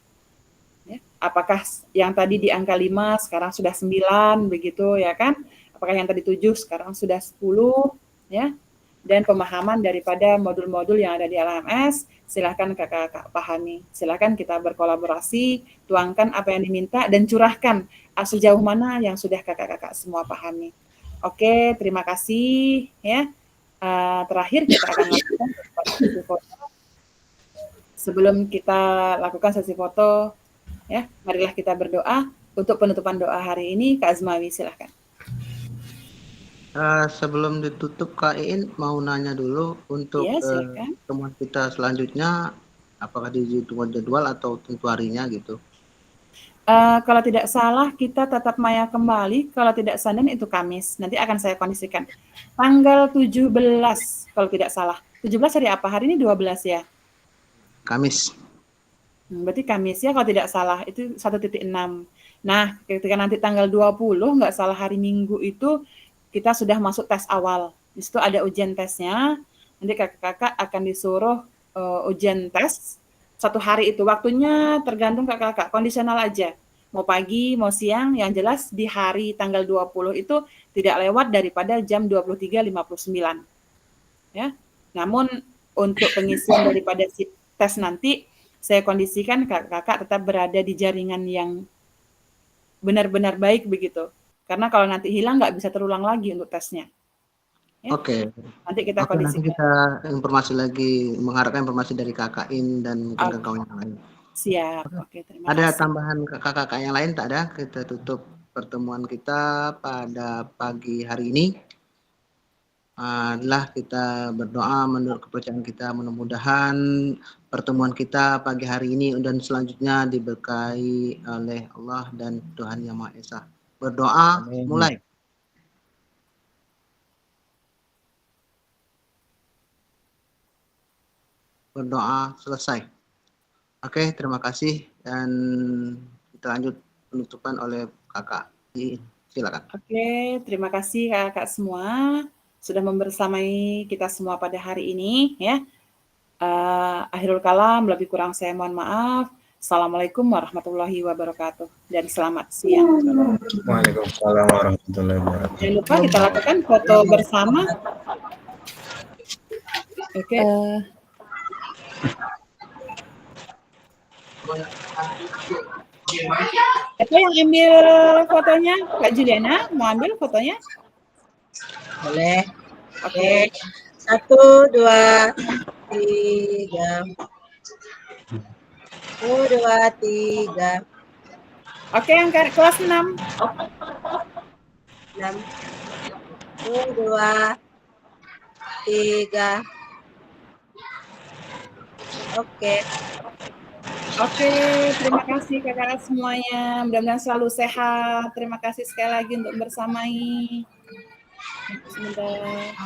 Ya, apakah yang tadi di angka 5 sekarang sudah 9 begitu ya kan? Apakah yang tadi 7 sekarang sudah 10 ya? dan pemahaman daripada modul-modul yang ada di LMS. Silahkan kakak-kakak pahami. Silahkan kita berkolaborasi, tuangkan apa yang diminta, dan curahkan sejauh mana yang sudah kakak-kakak semua pahami. Oke, terima kasih ya. Terakhir kita akan lakukan sesi foto. Sebelum kita lakukan sesi foto, ya, marilah kita berdoa untuk penutupan doa hari ini. Kak Azmawi, silahkan. Sebelum ditutup, Kak Iin mau nanya dulu untuk Ya, silakan. pertemuan kita selanjutnya, apakah ditunggu jadwal atau tentu harinya gitu? Kalau tidak salah kita tetap maya kembali, kalau tidak Senin itu Kamis. Nanti akan saya kondisikan. Tanggal 17 kalau tidak salah. 17 hari apa? Hari ini 12 ya? Kamis. Berarti Kamis ya kalau tidak salah. Itu 1.6. Nah, ketika nanti tanggal 20 nggak salah hari Minggu itu kita sudah masuk tes awal. Di situ ada ujian tesnya. Nanti kakak-kakak akan disuruh ujian tes. 1 hari itu waktunya tergantung kakak-kakak, kondisional aja. Mau pagi, mau siang, yang jelas di hari tanggal 20 itu tidak lewat daripada jam 23.59. Ya. Namun untuk pengisian daripada tes nanti saya kondisikan kakak-kakak tetap berada di jaringan yang benar-benar baik begitu. Karena kalau nanti hilang nggak bisa terulang lagi untuk tesnya. Ya. Oke. Nanti kita Nanti kondisikan. kita informasi lagi, mengharapkan informasi dari Kakak In dan mungkin kawan yang lain. Siap. Oke, terima Ada kasih. tambahan kakak-kakak yang lain tak ada? Kita tutup pertemuan kita pada pagi hari ini. Adalah kita berdoa menurut kepercayaan kita, mudah-mudahan pertemuan kita pagi hari ini dan selanjutnya diberkahi oleh Allah dan Tuhan Yang Maha Esa. Berdoa. Amin. Mulai. Berdoa selesai. Oke, terima kasih dan kita lanjut penutupan oleh kakak. Silakan. Oke, terima kasih kakak semua sudah membersamai kita semua pada hari ini ya. Akhirul kalam, lebih kurang saya mohon maaf. Assalamualaikum warahmatullahi wabarakatuh dan selamat siang. Waalaikumsalam warahmatullahi wabarakatuh. Jangan lupa kita lakukan foto bersama. Oke. Siapa yang ambil fotonya? Kak Juliana mau ambil fotonya? Boleh. Oke. 1, 2, 3. 1, 2, 3. Oke, yang kelas 6. 6. 1, 2, 3. Oke. Oke, terima kasih kakak-kakak semuanya. Mudah-mudahan selalu sehat. Terima kasih sekali lagi untuk bersamai. Sebentar.